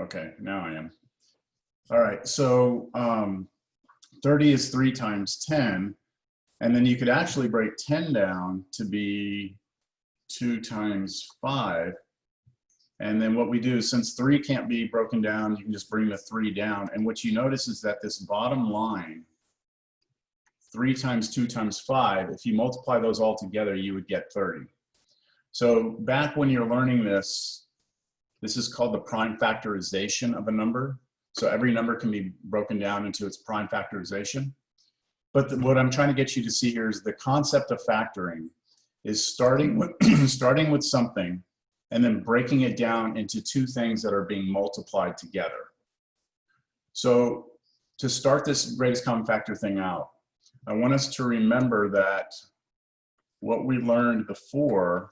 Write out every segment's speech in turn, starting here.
Okay, now I am. All right, so 30 is 3 times 10, and then you could actually break 10 down to be 2 times 5. And then what we do, since 3 can't be broken down, you can just bring the 3 down. And what you notice is that this bottom line, 3 times 2 times 5, if you multiply those all together, you would get 30. So back when you're learning this, this is called the prime factorization of a number. So every number can be broken down into its prime factorization. But what I'm trying to get you to see here is the concept of factoring is starting with, starting with something and then breaking it down into two things that are being multiplied together. So to start this greatest common factor thing out, I want us to remember that what we learned before,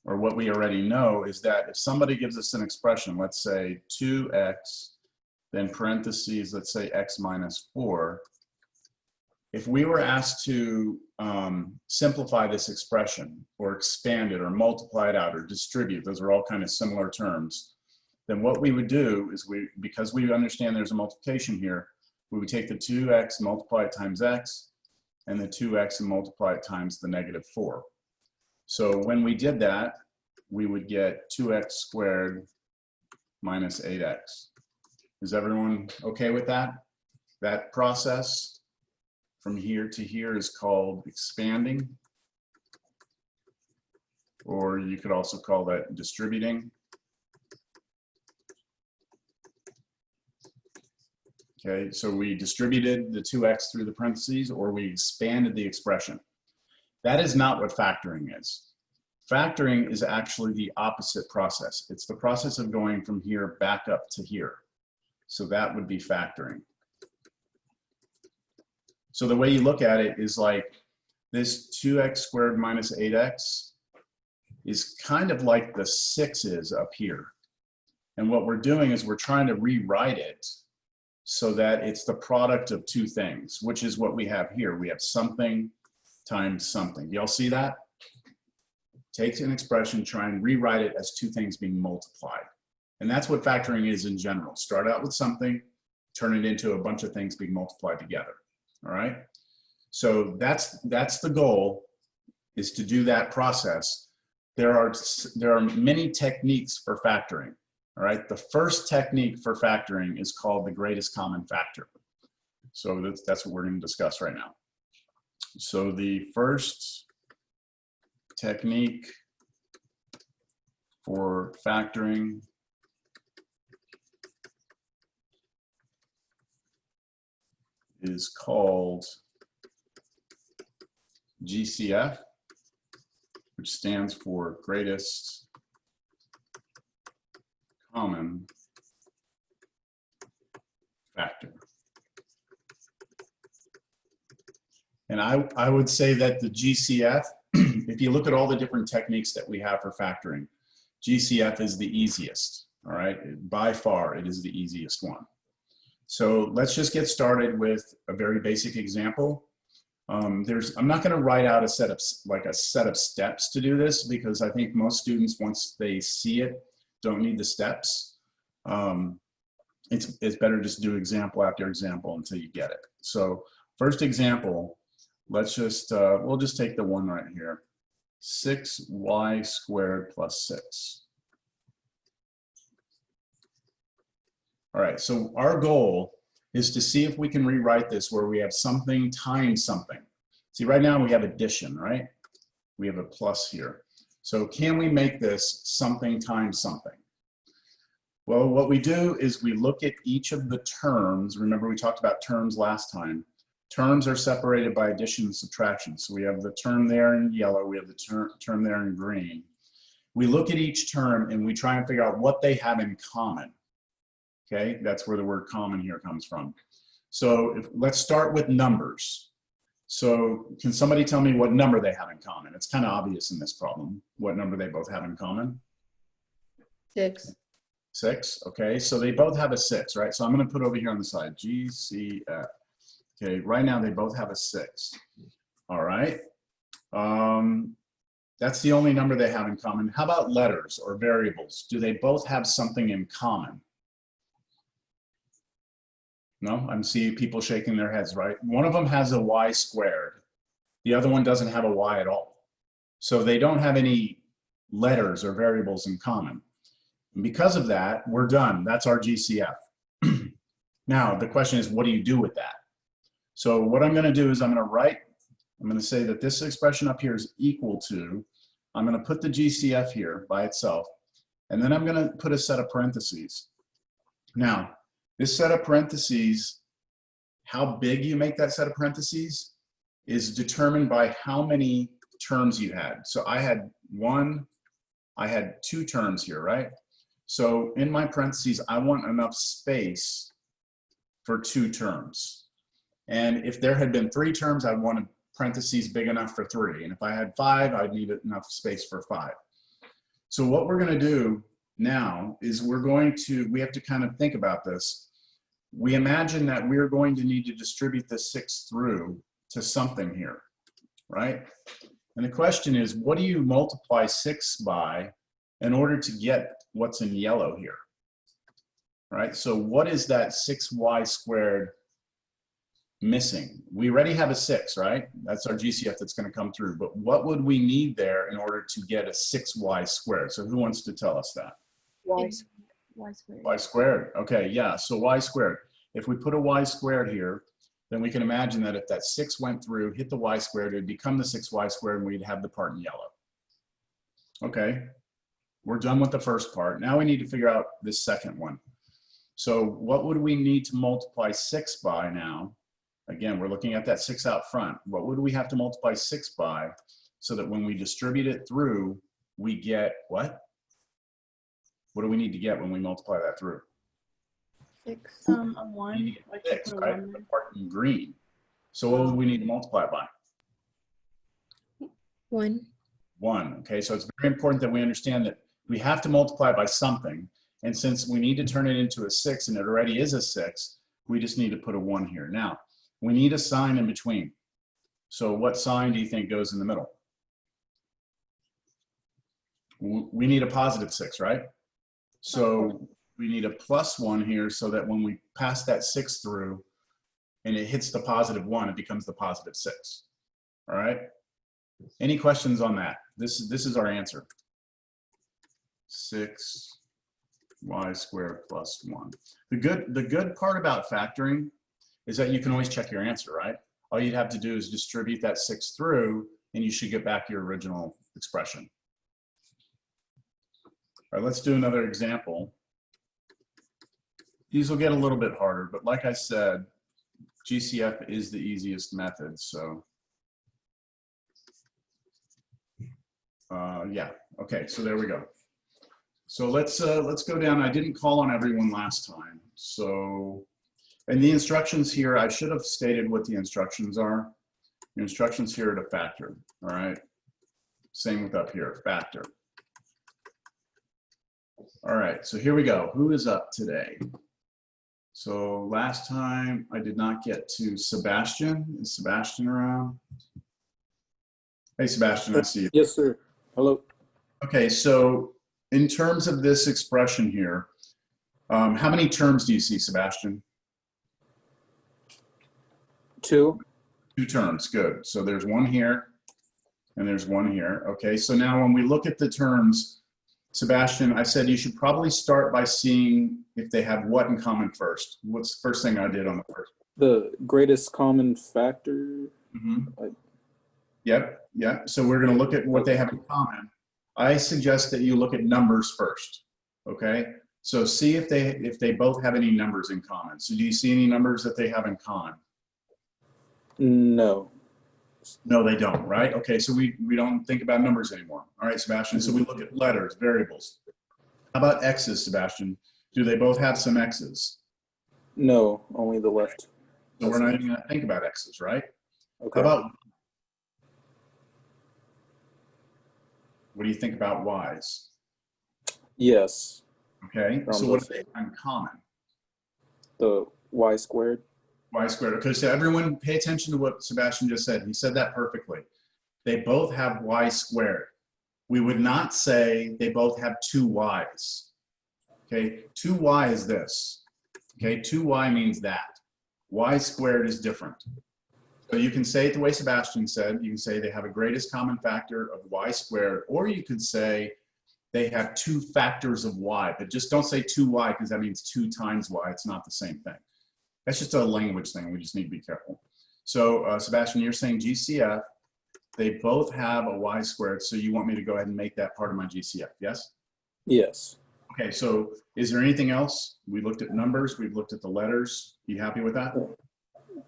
or what we already know, is that if somebody gives us an expression, let's say 2x, then parentheses, let's say x minus 4, if we were asked to simplify this expression or expand it or multiply it out or distribute, those are all kind of similar terms, then what we would do is because we understand there's a multiplication here, we would take the 2x, multiply it times x, and the 2x and multiply it times the negative 4. So when we did that, we would get 2x squared minus 8x. Is everyone okay with that? That process from here to here is called expanding, or you could also call that distributing. Okay, so we distributed the 2x through the parentheses, or we expanded the expression. That is not what factoring is. Factoring is actually the opposite process. It's the process of going from here back up to here. So that would be factoring. So the way you look at it is like this 2x squared minus 8x is kind of like the 6's up here. And what we're doing is we're trying to rewrite it so that it's the product of two things, which is what we have here. We have something times something. Do y'all see that? Take an expression, try and rewrite it as two things being multiplied. And that's what factoring is in general. Start out with something, turn it into a bunch of things being multiplied together. All right? So that's the goal, is to do that process. There are many techniques for factoring. All right? The first technique for factoring is called the greatest common factor. So that's what we're going to discuss right now. So the first technique for factoring is called GCF, which stands for greatest common factor. And I would say that the GCF, if you look at all the different techniques that we have for factoring, GCF is the easiest, all right? By far, it is the easiest one. So let's just get started with a very basic example. I'm not going to write out a set of steps to do this, because I think most students, once they see it, don't need the steps. It's better just do example after example until you get it. So first example, let's just we'll just take the one right here. 6y squared plus 6. All right, so our goal is to see if we can rewrite this where we have something times something. See, right now we have addition, right? We have a plus here. So can we make this something times something? Well, what we do is we look at each of the terms. Remember, we talked about terms last time. Terms are separated by addition and subtraction. So we have the term there in yellow, we have the term there in green. We look at each term and we try and figure out what they have in common. Okay, that's where the word common here comes from. So let's start with numbers. So can somebody tell me what number they have in common? It's kind of obvious in this problem, what number they both have in common. 6. 6, okay, so they both have a 6, right? So I'm going to put over here on the side, GCF. Okay, right now they both have a 6. All right. That's the only number they have in common. How about letters or variables? Do they both have something in common? No, I'm seeing people shaking their heads, right? One of them has a y squared. The other one doesn't have a y at all. So they don't have any letters or variables in common. And because of that, we're done. That's our GCF. Now, the question is, what do you do with that? So what I'm going to do is I'm going to say that this expression up here is equal to, I'm going to put the GCF here by itself, and then I'm going to put a set of parentheses. Now, this set of parentheses, how big you make that set of parentheses is determined by how many terms you had. So I had two terms here, right? So in my parentheses, I want enough space for two terms. And if there had been three terms, I'd want a parentheses big enough for three. And if I had five, I'd need enough space for five. So what we're going to do now is we have to kind of think about this. We imagine that we're going to need to distribute the 6 through to something here, right? And the question is, what do you multiply 6 by in order to get what's in yellow here, right? So what is that 6y squared missing? We already have a 6, right? That's our GCF that's going to come through. But what would we need there in order to get a 6y squared? So who wants to tell us that? Y squared. Y squared. Okay, yeah, so y squared. If we put a y squared here, then we can imagine that if that 6 went through, hit the y squared, it would become the 6y squared, and we'd have the part in yellow. Okay, we're done with the first part. Now we need to figure out this second one. So what would we need to multiply 6 by now? Again, we're looking at that 6 out front. What would we have to multiply 6 by so that when we distribute it through, we get what? What do we need to get when we multiply that through? 6, a 1. 6, right? The part in green. So what would we need to multiply it by? 1. 1. Okay, so it's very important that we understand that we have to multiply by something. And since we need to turn it into a 6 and it already is a 6, we just need to put a 1 here. Now, we need a sign in between. So what sign do you think goes in the middle? We need a positive 6, right? So we need a +1 here so that when we pass that 6 through and it hits the positive 1, it becomes the positive 6. All right? Any questions on that? This is our answer. 6y squared plus 1. The good part about factoring is that you can always check your answer, right? All you'd have to do is distribute that 6 through and you should get back your original expression. All right, let's do another example. These will get a little bit harder, but like I said, GCF is the easiest method, so. Yeah, okay, so there we go. So let's go down. I didn't call on everyone last time. So, and the instructions here, I should have stated what the instructions are. The instructions here are to factor, all right? Same with up here, factor. All right, so here we go. Who is up today? So last time I did not get to Sebastian. Is Sebastian around? Hey, Sebastian, I see you. Yes, sir. Hello. Okay, so in terms of this expression here, how many terms do you see, Sebastian? 2. 2 terms, good. So there's 1 here and there's 1 here. Okay, so now when we look at the terms, Sebastian, I said you should probably start by seeing if they have what in common first. What's the first thing I did on the first? The greatest common factor. Yep, yeah. So we're going to look at what they have in common. I suggest that you look at numbers first, okay? So see if they both have any numbers in common. So do you see any numbers that they have in common? No. No, they don't, right? Okay, so we don't think about numbers anymore. All right, Sebastian, so we look at letters, variables. How about X's, Sebastian? Do they both have some X's? No, only the left. So we're not even going to think about X's, right? Okay. How about, what do you think about Y's? Yes. Okay, so what do they have in common? The y squared. Y squared. Okay, so everyone pay attention to what Sebastian just said. He said that perfectly. They both have y squared. we would not say they both have two y's. Okay, 2y is this. Okay, 2y means that. Y squared is different. So you can say it the way Sebastian said. You can say they have a greatest common factor of y squared, or you could say they have two factors of y, but just don't say 2y because that means 2 times y. It's not the same thing. That's just a language thing. We just need to be careful. So Sebastian, you're saying GCF, they both have a y squared, so you want me to go ahead and make that part of my GCF, yes? Yes. Okay, so is there anything else? We looked at numbers, we've looked at the letters. You happy with that?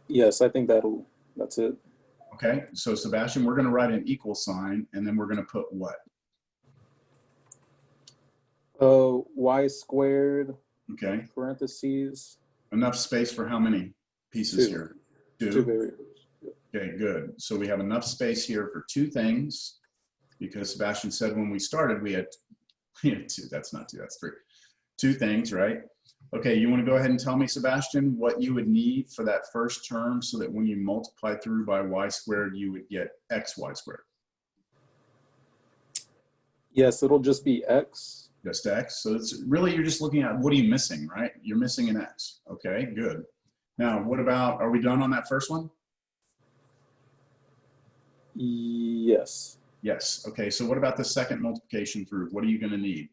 Yes, I think that's it. Okay, so Sebastian, we're gonna write an equal sign, and then we're gonna put what? Y squared, Okay, parentheses, enough space for how many pieces 2. here? 2 variables. Okay, good. So we have enough space here for 2 things, because Sebastian said when we started we had 2. That's not 2, that's 3. 2 things, right? Okay, you want to go ahead and tell me, Sebastian, what you would need for that first term so that when you multiply through by y squared, you would get xy squared. Yes, it'll just be x. Just x. So it's really, you're just looking at what are you missing, right? You're missing an x. Okay, good. Now, what about, are we done on that first one? Yes. Yes. Okay, so what about the second multiplication through? What are you going to need?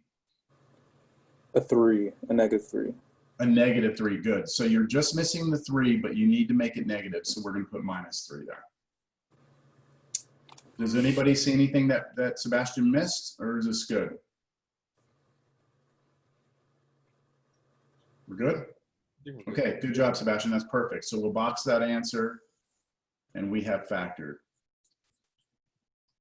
A 3, a -3. A -3, good. So you're just missing the 3, but you need to make it negative, so we're going to put -3 there. Does anybody see anything that Sebastian missed, or is this good? We're good? Okay, good job, Sebastian. That's perfect. So we'll box that answer, and we have factored.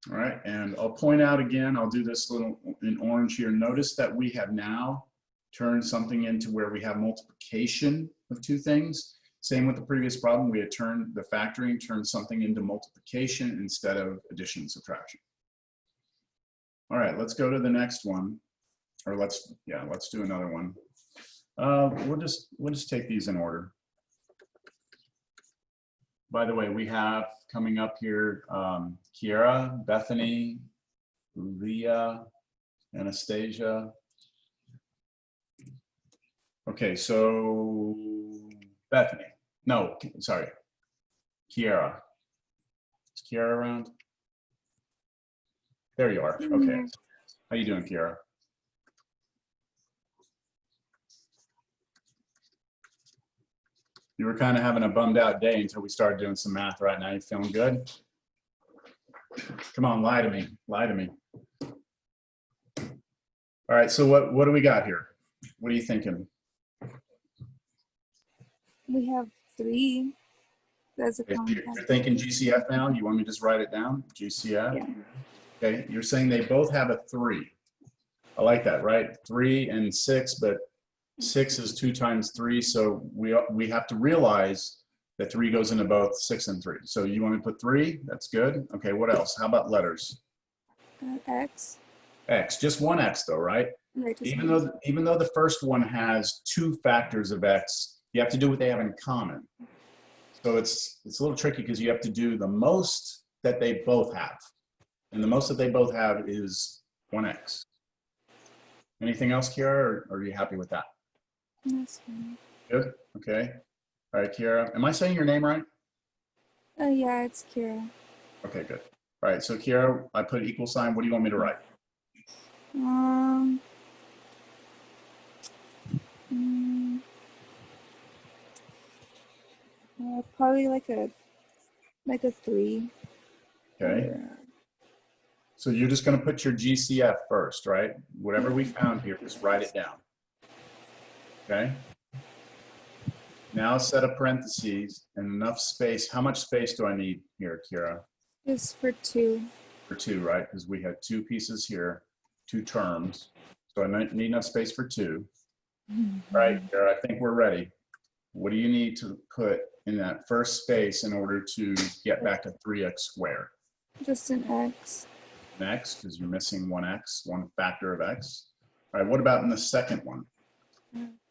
All right, and I'll point out again, I'll do this little in orange here. Notice that we have now turned something into where we have multiplication of 2 things. Same with the previous problem, we had turned the factoring, turned something into multiplication instead of addition and subtraction. All right, let's go to the next one, or let's do another one. We'll just take these in order. By the way, we have coming up here, Kiara, Bethany, Leah, Anastasia. Okay, so Bethany, no, sorry, Kiara. Is Kiara around? There you are, okay. How you doing, Kiara? You were kind of having a bummed out day until we started doing some math. Right now, you feeling good? Come on, lie to me, lie to me. All right, so what do we got here? What are you thinking? We have 3. That's a Okay, common you're factor. thinking GCF now? You want me to just write it down? GCF? Yeah. Okay, you're saying they both have a 3. I like that, right? 3 and 6, but 6 is 2 times 3, so we have to realize that 3 goes into both 6 and 3. So you want me to put 3? That's good. Okay, what else? How about letters? X. X, just one X though, right? Right, Even though the first one has 2 factors of X, you have to do what they have in common. So it's a little tricky because you have to do the most that they both have. And the most that they both have is 1X. Anything else, Kiara, or are you happy with that? That's fine. Good, okay. All right, Kiara, am I saying your name right? Yeah, it's Kira. Okay, good. All right, so Kiara, I put equal sign. What do you want me to write? Probably like a 3. Okay. Or, So you're just going to put your GCF first, right? Whatever we found here, just write it down. Okay. Now set of parentheses and enough space. How much space do I need here, Kira? just for 2. For 2, right? Because we had 2 pieces here, 2 terms. So I need enough space for 2. All right, Kira, I think we're ready. What do you need to put in that first space in order to get back to 3x squared? Just an X. An X, because you're missing 1x, one factor of x. All right, what about in the second one?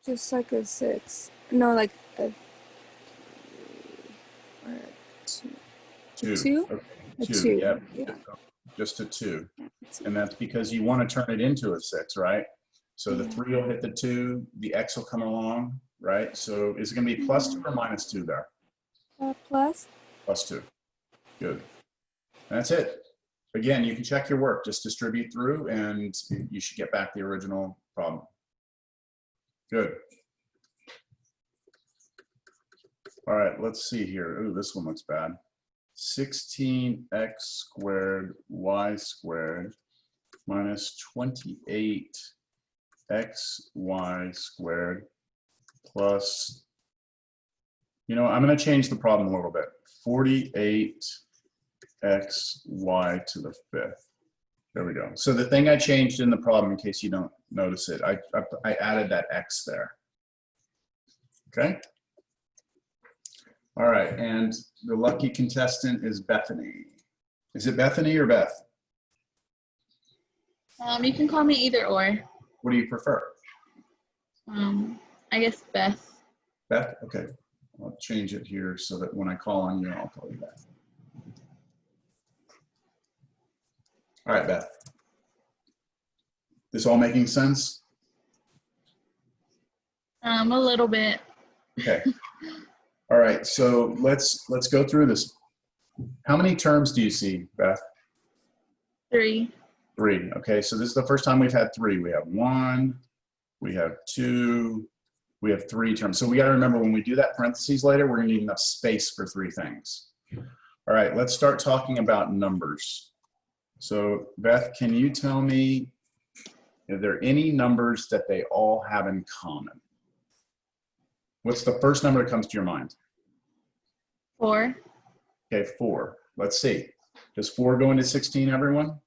Just like a 6. No, like a 3 or a 2. 2. 2? Okay. A 2. 2. Yep. Yeah. just a 2. And that's because you want to turn it into a 6, right? So the 3 will hit the 2, the x will come along, right? So is it going to be +2 or -2 there? Plus. +2. Good. And that's it. Again, you can check your work. Just distribute through, and you should get back the original problem. Good. All right, let's see here. Ooh, this one looks bad. 16x squared y squared minus 28xy squared plus, you know, I'm going to change the problem a little bit. 48xy to the 5th. There we go. So the thing I changed in the problem, in case you don't notice it, I added that x there. Okay. All right, and the lucky contestant is Bethany. Is it Bethany or Beth? You can call me either or. What do you prefer? I guess Beth. Beth? Okay. I'll change it here so that when I call on you, I'll call you Beth. All right, Beth. This all making sense? A little bit. Okay. All right, so let's go through this. How many terms do you see, Beth? 3. 3. Okay, so this is the first time we've had 3. We have 1, we have 2, we have 3 terms. So we got to remember when we do that parentheses later, we're going to need enough space for 3 things. All right, let's start talking about numbers. So Beth, can you tell me, are there any numbers that they all have in common? What's the first number that comes to your mind? 4. Okay, 4. Let's see. Does 4 go into 16, everyone?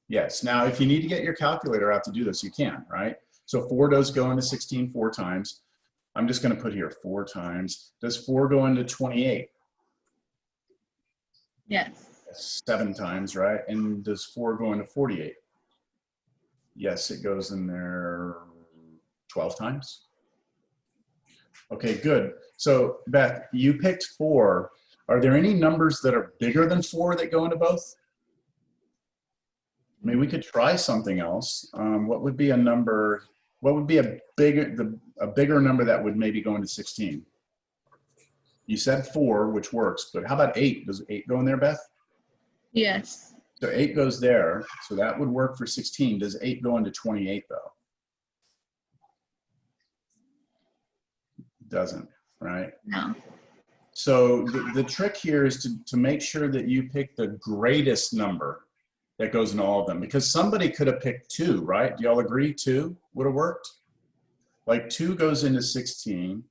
Yes. Now, if you need to get your calculator out to do this, you can, right? So 4 does go into 16 4 times. I'm just going to put here 4 times. Does 4 go into 28? Yes. 7 times, right? And does 4 go into 48? Yes, it goes in there 12 times. Okay, good. So Beth, you picked 4. Are there any numbers that are bigger than 4 that go into both? I mean, we could try something else. What would be a number? What would be a bigger number that would maybe go into 16? You said 4, which works, but how about 8? Does 8 go in there, Beth? Yes. So 8 goes there, so that would work for 16. Does 8 go into 28 though? Doesn't, right? No. So the trick here is to make sure that you pick the greatest number that goes into all of them, because somebody could have picked 2, right? Do y'all agree 2 would have worked? Like 2 goes into 16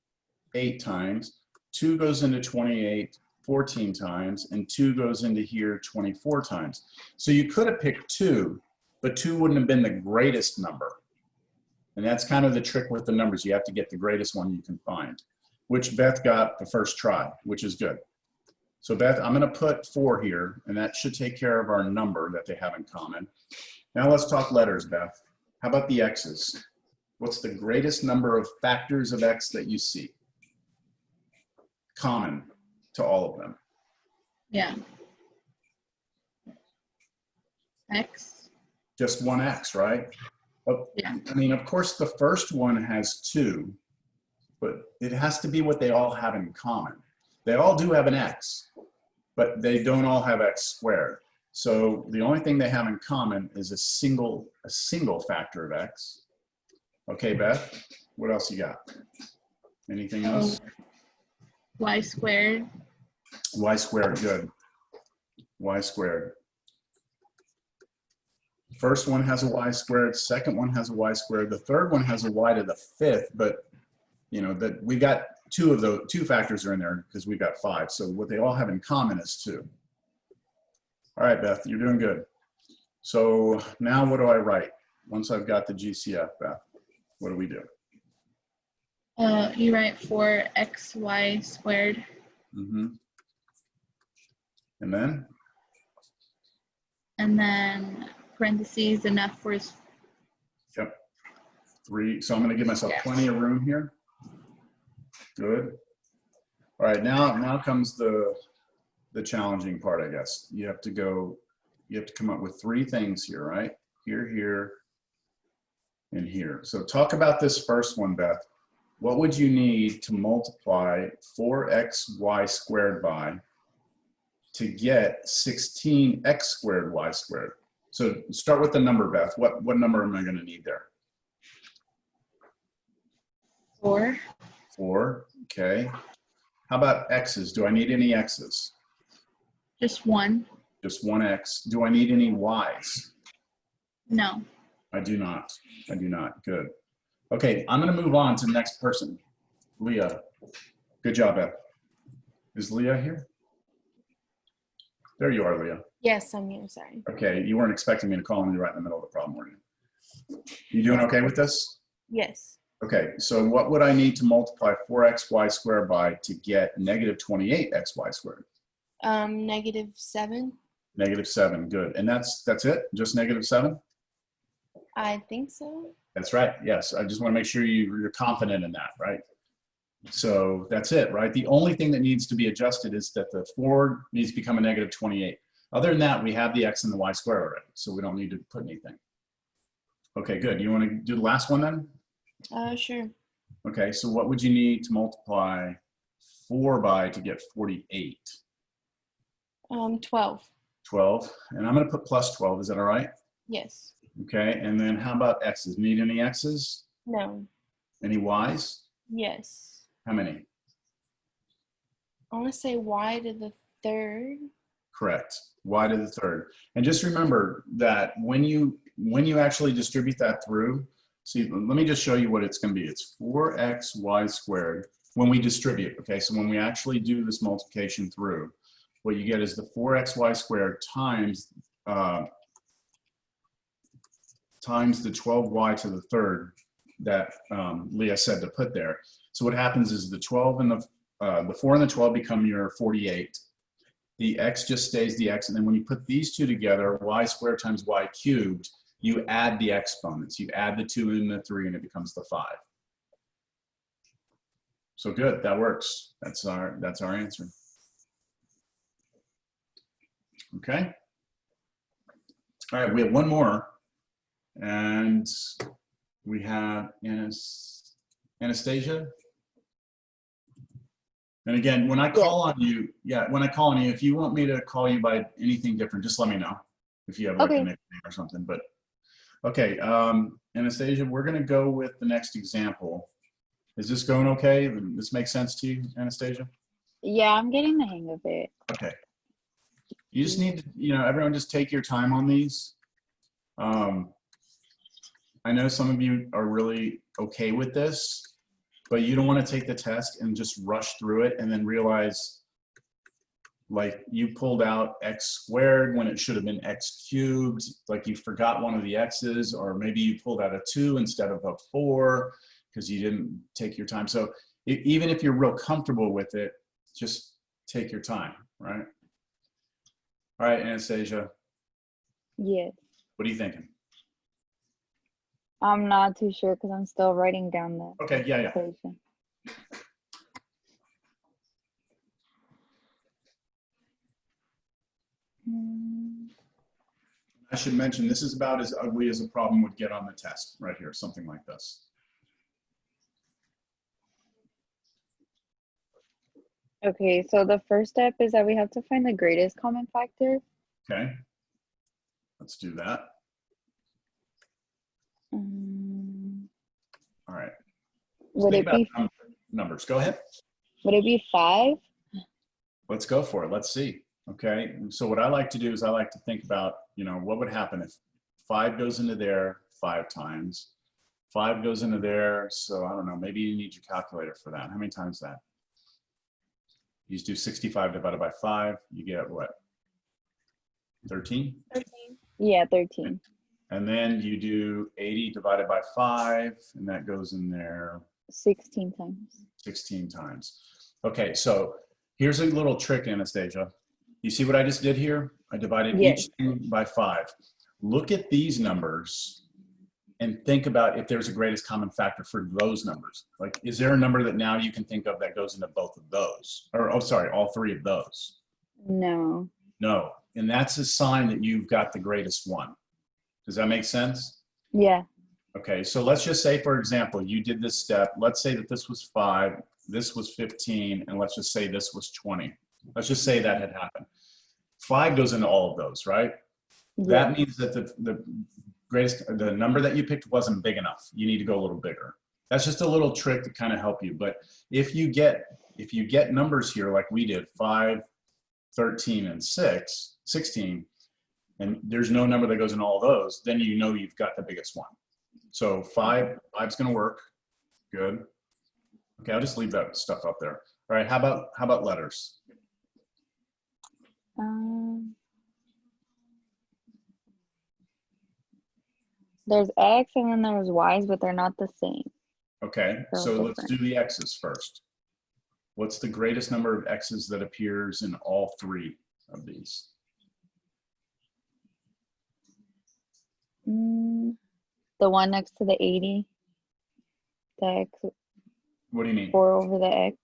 8 times, 2 goes into 28 14 times, and 2 goes into here 24 times. So you could have picked 2, but 2 wouldn't have been the greatest number. And that's kind of the trick with the numbers. You have to get the greatest one you can find, which Beth got the first try, which is good. So Beth, I'm going to put 4 here, and that should take care of our number that they have in common. Now let's talk letters, Beth. How about the x's? What's the greatest number of factors of x that you see? Common to all of them. Yeah. X. Just one x, right? Yeah. I mean, of course, the first one has 2, but it has to be what they all have in common. They all do have an x, but they don't all have x squared. So the only thing they have in common is a single factor of x. Okay, Beth, what else you got? Anything else? Y squared. Y squared, good. Y squared. First one has a y squared, second one has a y squared, the third one has a y to the 5th, but you know that we got 2 of those, 2 factors are in there because we've got 5. So what they all have in common is 2. All right, Beth, you're doing good. So now what do I write? Once I've got the GCF, Beth, what do we do? You write 4xy squared. Mm-hmm. And then? And then parentheses enough for his. Yep. 3. So I'm going to give myself plenty of room here. Good. All right, now comes the challenging part, I guess. You have to go you have to come up with three things here, right? Here, here, and here. So talk about this first one, Beth. What would you need to multiply 4xy squared by to get 16x squared y squared? So start with the number, Beth. What number am I going to need there? 4. 4. Okay. How about x's? Do I need any x's? Just 1. Just one x. Do I need any y's? No. I do not. I do not. Good. Okay, I'm going to move on to the next person. Leah. Good job, Beth. Is Leah here? There you are, Leah. Yes, I'm here. Sorry. Okay, you weren't expecting me to call on you right in the middle of the problem, were you? You doing okay with this? Yes. Okay, so what would I need to multiply 4xy squared by to get negative 28xy squared? -7. Negative 7, good. And that's it? Just negative 7? I think so. That's right, yes. I just want to make sure you're confident in that, right? So that's it, right? The only thing that needs to be adjusted is that the 4 needs to become a negative 28. Other than that, we have the x and the y squared already, so we don't need to put anything. Okay, good. You want to do the last one then? Sure. Okay, so what would you need to multiply 4 by to get 48? 12. 12, and I'm going to put plus 12. Is that all right? Yes. Okay, and then how about x's? Need any x's? No. Any y's? Yes. How many? I want to say y to the 3rd. Correct. Y to the 3rd. And just remember that when you actually distribute that through, see, let me just show you what it's going to be. It's 4xy squared when we distribute. Okay, so when we actually do this multiplication through, what you get is the 4xy squared times the 12y to the 3rd that Leah said to put there. So what happens is the 12 and the 4 and the 12 become your 48. The x just stays the x, and then when you put these two together, y squared times y cubed, you add the exponents. You add the 2 and the 3, and it becomes the 5. So good, that works. That's our answer. Okay. All right, we have one more, and we have Anastasia. And again, when I call on you, if you want me to call you by anything different, just let me know if you have like a nickname or something. But okay, Anastasia, we're going to go with the next example. Is this going okay? Does this make sense to you, Anastasia? Yeah, I'm getting the hang of it. Okay. You just need to, everyone just take your time on these. I know some of you are really okay with this, but you don't want to take the test and just rush through it and then realize like you pulled out x squared when it should have been x cubed, like you forgot one of the x's, or maybe you pulled out a 2 instead of a 4 because you didn't take your time. So even if you're real comfortable with it, just take your time, right? All right, Anastasia, Yes. what are you thinking? I'm not too sure because I'm still writing down the Okay, yeah. equation. I should mention, this is about as ugly as a problem would get on the test right here, something like this. Okay, so the first step is that we have to find the greatest common factor. Okay, let's do that. All right. Would it be numbers? Go ahead. Would it be 5? Let's go for it. Let's see. Okay. So what I like to do is I like to think about, what would happen if 5 goes into there 5 times, 5 goes into there. So I don't know, maybe you need your calculator for that. How many times is that? You just do 65 divided by 5. You get what? 13? 13. Yeah, 13. And then you do 80 divided by 5, and that goes in there 16 times. 16 times. Okay, so here's a little trick, Anastasia. You see what I just did here? I divided each thing by 5. Look at these numbers and think about if there's a greatest common factor for those numbers. Like, is there a number that now you can think of that goes into both of those? Or, oh, sorry, all 3 of those? No. No. And that's a sign that you've got the greatest one. Does that make sense? Yeah. Okay, so let's just say, for example, you did this step. Let's say that this was 5, this was 15, and let's just say this was 20. Let's just say that had happened. 5 goes into all of those, right? Yeah. That means that the number that you picked wasn't big enough. You need to go a little bigger. That's just a little trick to kind of help you. But if you get numbers here like we did, 5, 13, and 16, and there's no number that goes in all of those, then you know you've got the biggest one. So 5's going to work. Good. Okay, I'll just leave that stuff up there. All right, how about letters? There's X and then there's Y's, but they're not the same. Okay, They're so let's different. do the X's first. What's the greatest number of X's that appears in all 3 of these? The one next to the 80. The X. What do you mean? 4 over the X.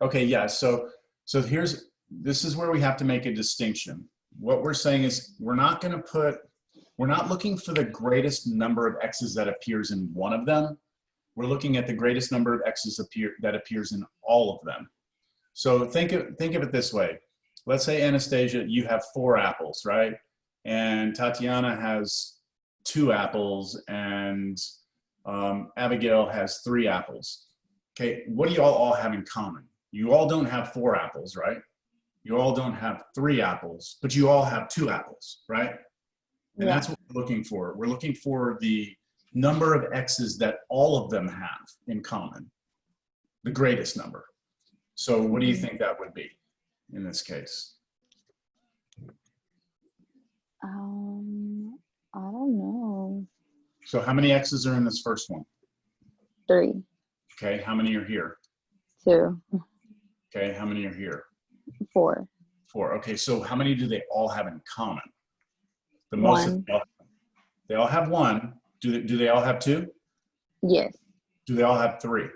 Okay, yeah, so this is where we have to make a distinction. What we're saying is we're not looking for the greatest number of X's that appears in one of them. We're looking at the greatest number of X's that appears in all of them. So think of it this way. Let's say, Anastasia, you have 4 apples, right? And Tatiana has 2 apples, and Abigail has 3 apples. Okay, what do you all have in common? You all don't have 4 apples, right? You all don't have 3 apples, but you all have 2 apples, right? And that's what we're looking for. We're looking for the number of X's that all of them have in common, the greatest number. So what do you think that would be in this case? I don't know. So how many X's are in this first one? 3. Okay, how many are here? 2. Okay, how many are here? 4. 4. Okay, so how many do they all have in common? The most. 1. They all have 1. Do they all have 2? Yes. Do they all have 3?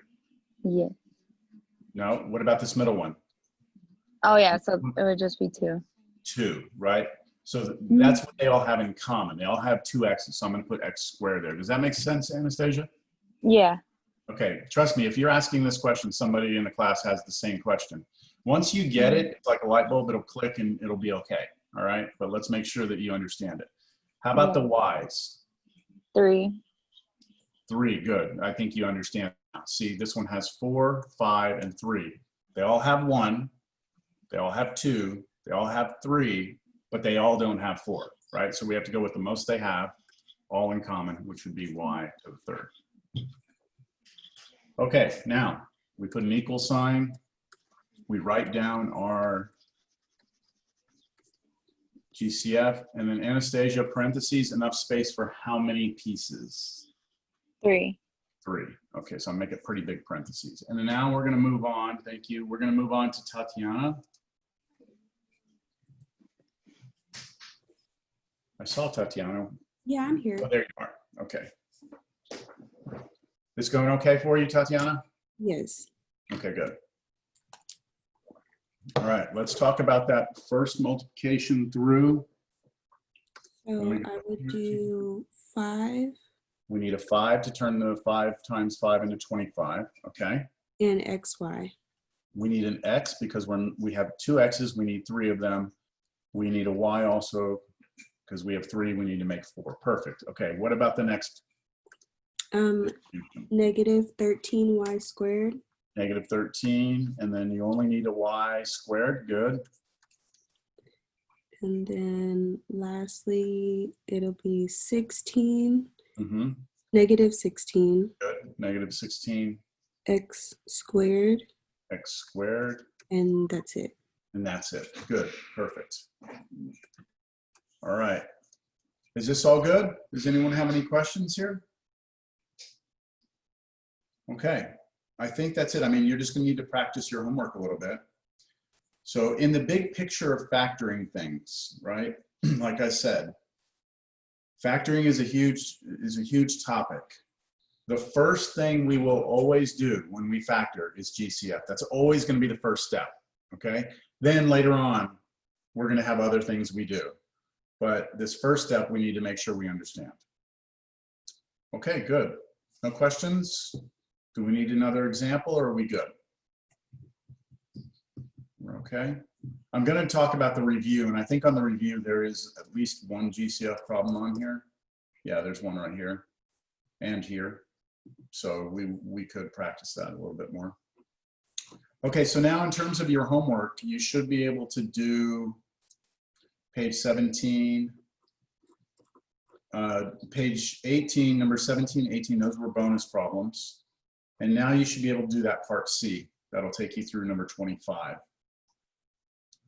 Yes. No. What about this middle one? Oh yeah, so it would just be 2. 2, right? So that's what they all have in common. They all have 2 X's. So I'm going to put X squared there. Does that make sense, Anastasia? Yeah. Okay. Trust me, if you're asking this question, somebody in the class has the same question. Once you get it, it's like a light bulb. It'll click and it'll be okay. All right. But let's make sure that you understand it. How about the Y's? 3. 3. Good. I think you understand now. See, this one has 4, 5, and 3. They all have 1. They all have 2. They all have 3, but they all don't have 4, right? So we have to go with the most they have, all in common, which would be Y to the 3rd. Okay, now we put an equal sign. We write down our GCF, and then Anastasia, parentheses, enough space for how many pieces? 3. 3. Okay, so I'll make it pretty big parentheses. And then now we're going to move on. Thank you. We're going to move on to Tatiana. I saw Tatiana. Yeah, I'm here. Oh, there you are. Okay. This going okay for you, Tatiana? Yes. Okay, good. All right, let's talk about that first multiplication through. So I would do 5 We need a 5 to turn the 5 times 5 into 25. Okay. and XY. We need an X because when we have 2 X's, we need 3 of them. We need a Y also because we have 3. We need to make 4. Perfect. Okay. What about the next? Negative 13y squared. Negative 13, and then you only need a Y squared. Good. And then lastly, it'll be 16, negative 16, Good. Negative 16, x squared, X squared, and that's it. and that's it. Good. Perfect. All right. Is this all good? Does anyone have any questions here? Okay. I think that's it. I mean, you're just going to need to practice your homework a little bit. So in the big picture of factoring things, right? Like I said, factoring is a huge topic. The first thing we will always do when we factor is GCF. That's always going to be the first step, okay? Then later on, we're going to have other things we do. But this first step, we need to make sure we understand. Okay, good. No questions? Do we need another example or are we good? Okay. I'm going to talk about the review, and I think on the review there is at least one GCF problem on here. Yeah, there's one right here and here. So we could practice that a little bit more. Okay, so now in terms of your homework, you should be able to do page 17, page 18, number 17, 18, those were bonus problems. And now you should be able to do that part C. That'll take you through number 25.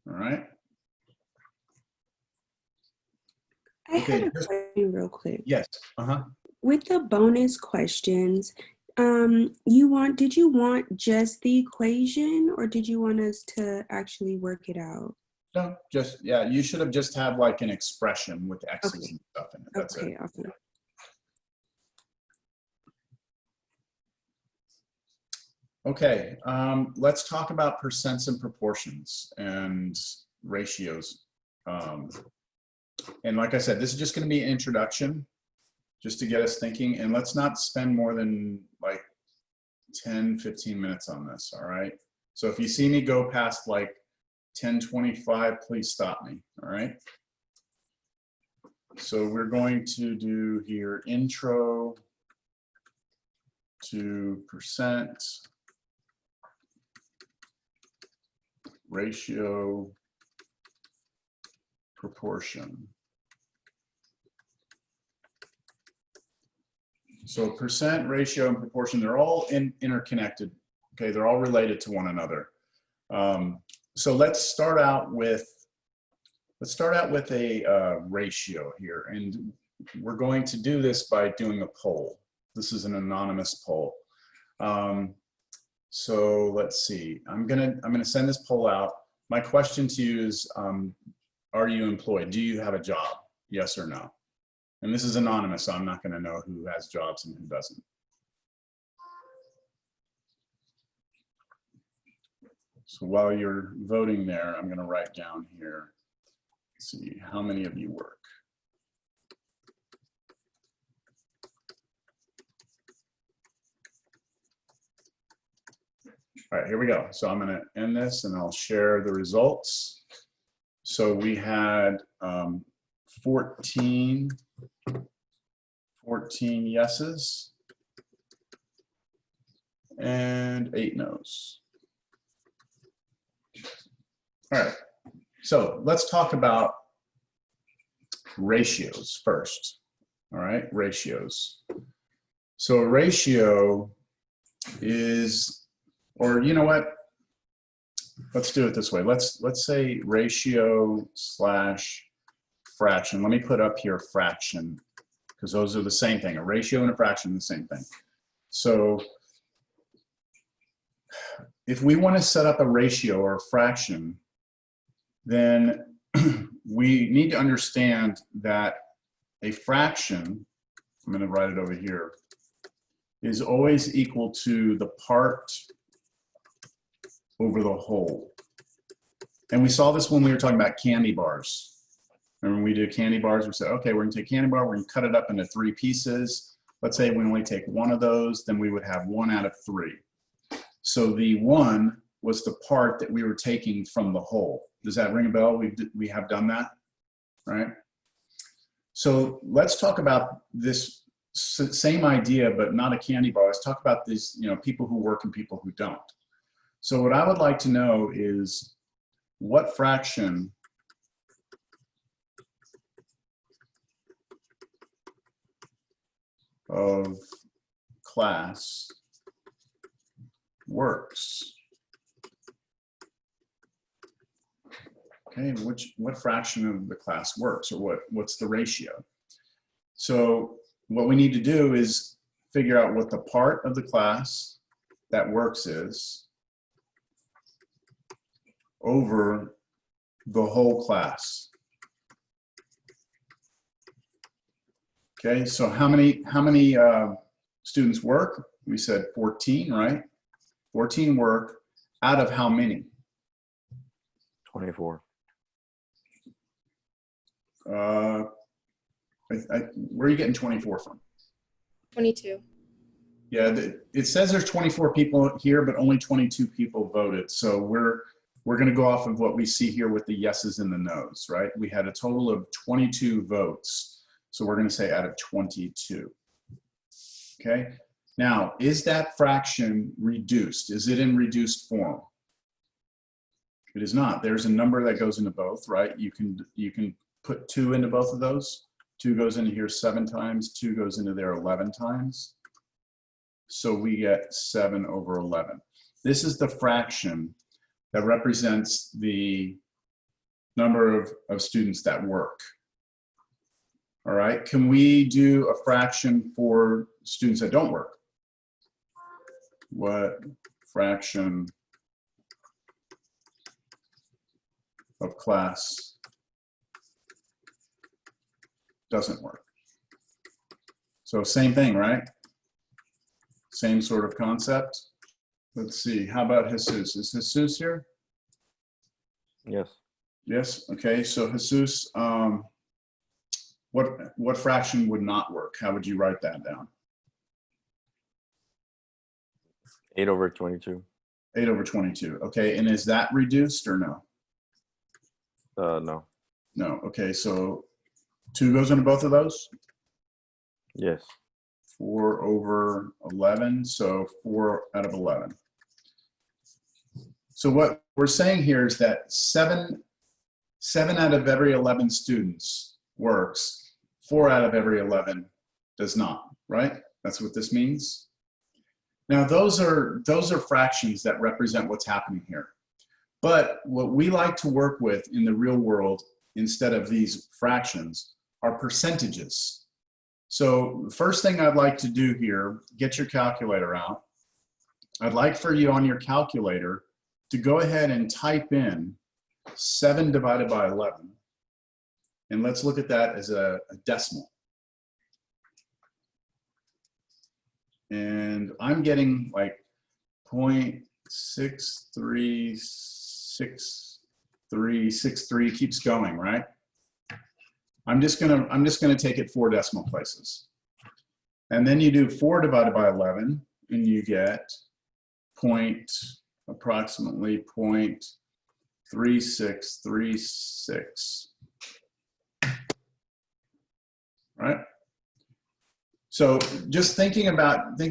All right. I Okay, had a question real quick. yes. With the bonus questions, did you want just the equation or did you want us to actually work it out? No, just, yeah, you should have just had like an expression with X's Okay. and stuff in it. That's Okay, it. awesome. Okay, let's talk about percents and proportions and ratios. And like I said, this is just going to be an introduction just to get us thinking, and let's not spend more than like 10, 15 minutes on this, all right? So if you see me go past like 10:25, please stop me, all right? So we're going to do here intro to percent, ratio, proportion. So percent, ratio, and proportion, they're all interconnected. Okay, they're all related to one another. So let's start out with a ratio here, and we're going to do this by doing a poll. This is an anonymous poll. So let's see. I'm gonna send this poll out. My question to you is, are you employed? Do you have a job? Yes or no? And this is anonymous, so I'm not going to know who has jobs and who doesn't. So while you're voting there, I'm going to write down here, let's see, how many of you work? All right, here we go. So I'm going to end this and I'll share the results. So we had 14 yeses and 8 no's. All right, so let's talk about ratios first. All right, ratios. So a ratio is, or you know what? Let's do it this way. Let's say ratio slash fraction. Let me put up here fraction, because those are the same thing. A ratio and a fraction are the same thing. So if we want to set up a ratio or a fraction, then we need to understand that a fraction, I'm going to write it over here, is always equal to the part over the whole. And we saw this when we were talking about candy bars. And when we did candy bars, we said, okay, we're going to take candy bar, we're going to cut it up into 3 pieces. Let's say we only take 1 of those, then we would have 1 out of 3. So the 1 was the part that we were taking from the whole. Does that ring a bell? We have done that, right? So let's talk about this same idea, but not a candy bar. Let's talk about these, people who work and people who don't. So what I would like to know is what fraction of class works. Okay, what fraction of the class works, or what's the ratio? So what we need to do is figure out what the part of the class that works is over the whole class. Okay, so how many students work? We said 14, right? 14 work out of how many? 24. Uh, where are you getting 24 from? 22. Yeah, it says there's 24 people here, but only 22 people voted. So we're going to go off of what we see here with the yeses and the nos, right? We had a total of 22 votes. So we're going to say out of 22. Okay. Now, is that fraction reduced? Is it in reduced form? It is not. There's a number that goes into both, right? You can put 2 into both of those. 2 goes into here 7 times. 2 goes into there 11 times. So we get 7 over 11. This is the fraction that represents the number of students that work. All right, can we do a fraction for students that don't work? What fraction of class doesn't work? So same thing, right? Same sort of concept. Let's see, how about Jesus? Is Jesus here? Yes. Yes, okay, so Jesus, what fraction would not work? How would you write that down? 8 over 22. 8 over 22, okay, and is that reduced or no? No. No, okay, so 2 goes into both of those? Yes. 4 over 11, so 4 out of 11. So what we're saying here is that 7 out of every 11 students works, 4 out of every 11 does not, right? That's what this means. Now those are fractions that represent what's happening here. But what we like to work with in the real world instead of these fractions are percentages. So the first thing I'd like to do here, get your calculator out. I'd like for you on your calculator to go ahead and type in 7 divided by 11. And let's look at that as a decimal. And I'm getting like 0.63663 keeps going, right? I'm just gonna take it 4 decimal places. And then you do 4 divided by 11 and you get approximately 0.3636. Right? So just thinking about the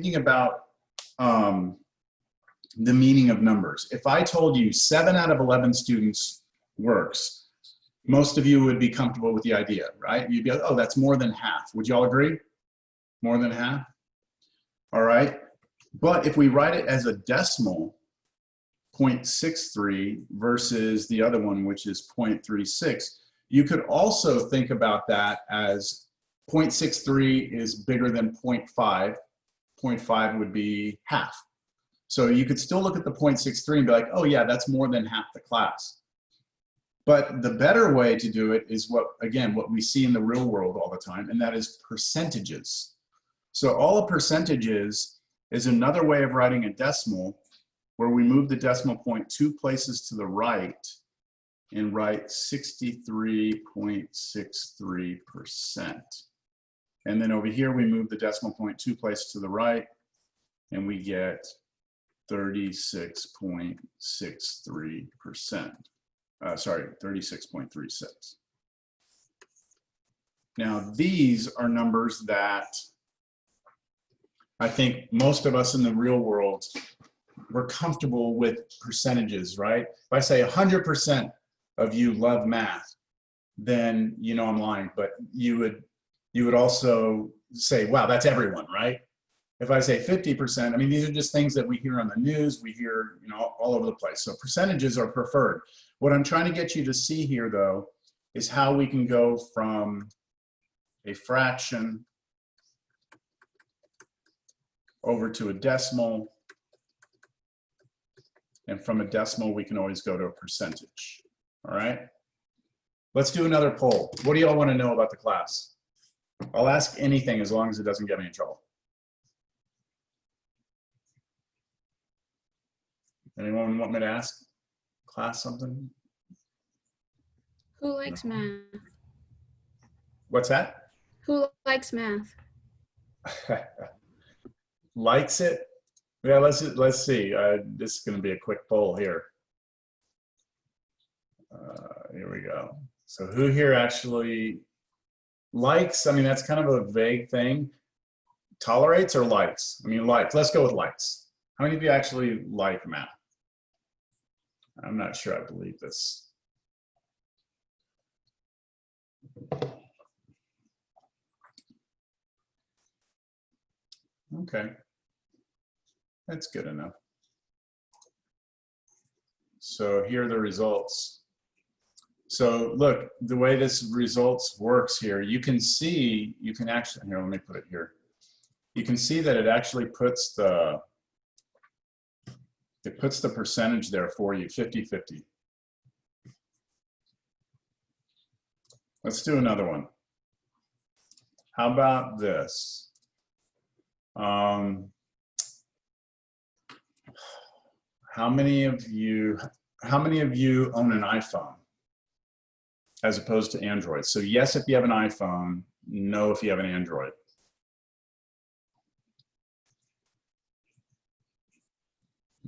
meaning of numbers. If I told you 7 out of 11 students works, most of you would be comfortable with the idea, right? You'd be like, oh, that's more than half. Would you all agree? More than half? All right. But if we write it as a decimal, 0.63 versus the other one, which is 0.36, you could also think about that as 0.63 is bigger than 0.5. 0.5 would be half. So you could still look at the 0.63 and be like, oh yeah, that's more than half the class. But the better way to do it is what we see in the real world all the time, and that is percentages. So all a percentage is another way of writing a decimal where we move the decimal point 2 places to the right and write 63.63%. And then over here, we move the decimal point 2 places to the right and we get 36.63%. Sorry, 36.36. Now, these are numbers that I think most of us in the real world, we're comfortable with percentages, right? If I say 100% of you love math, then you know I'm lying, but you would also say, wow, that's everyone, right? If I say 50%, I mean, these are just things that we hear on the news, we hear, you know, all over the place. So percentages are preferred. What I'm trying to get you to see here, though, is how we can go from a fraction over to a decimal, and from a decimal, we can always go to a percentage, all right? Let's do another poll. What do y'all want to know about the class? I'll ask anything as long as it doesn't get me in trouble. Anyone want me to ask class something? Who likes math? What's that? Who likes math? Likes it? Yeah, let's see. This is going to be a quick poll here. Here we go. So who here actually likes? I mean, that's kind of a vague thing. Tolerates or likes? I mean, likes. Let's go with likes. How many of you actually like math? I'm not sure I believe this. Okay. That's good enough. So here are the results. So look, the way this results works here, you can see, you can actually, here, let me put it here. You can see that it actually puts the percentage there for you, 50-50. Let's do another one. How about this? How many of you own an iPhone as opposed to Android? So yes, if you have an iPhone, no if you have an Android.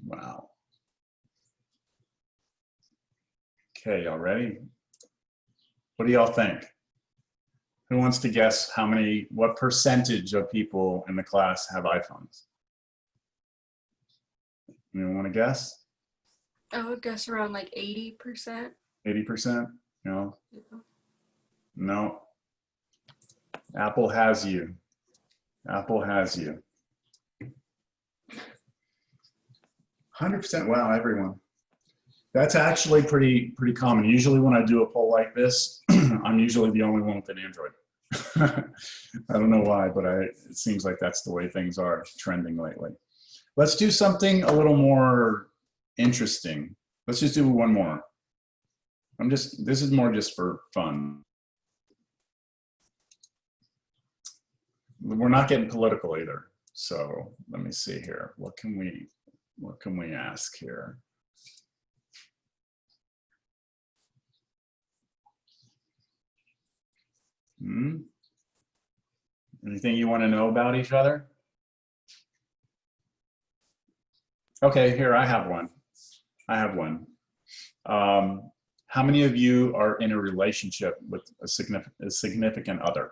Wow. Okay, y'all ready? What do y'all think? Who wants to guess what percentage of people in the class have iPhones? Anyone want to guess? I would guess around like 80%. 80%? No? Yeah. No. Apple has you. Apple has you. 100%, wow, everyone. That's actually pretty common. Usually when I do a poll like this, I'm usually the only one with an Android. I don't know why, but it seems like that's the way things are trending lately. Let's do something a little more interesting. Let's just do one more. This is more just for fun. We're not getting political either. So let me see here. What can we ask here? Anything you want to know about each other? Okay, here, I have one. How many of you are in a relationship with a significant other?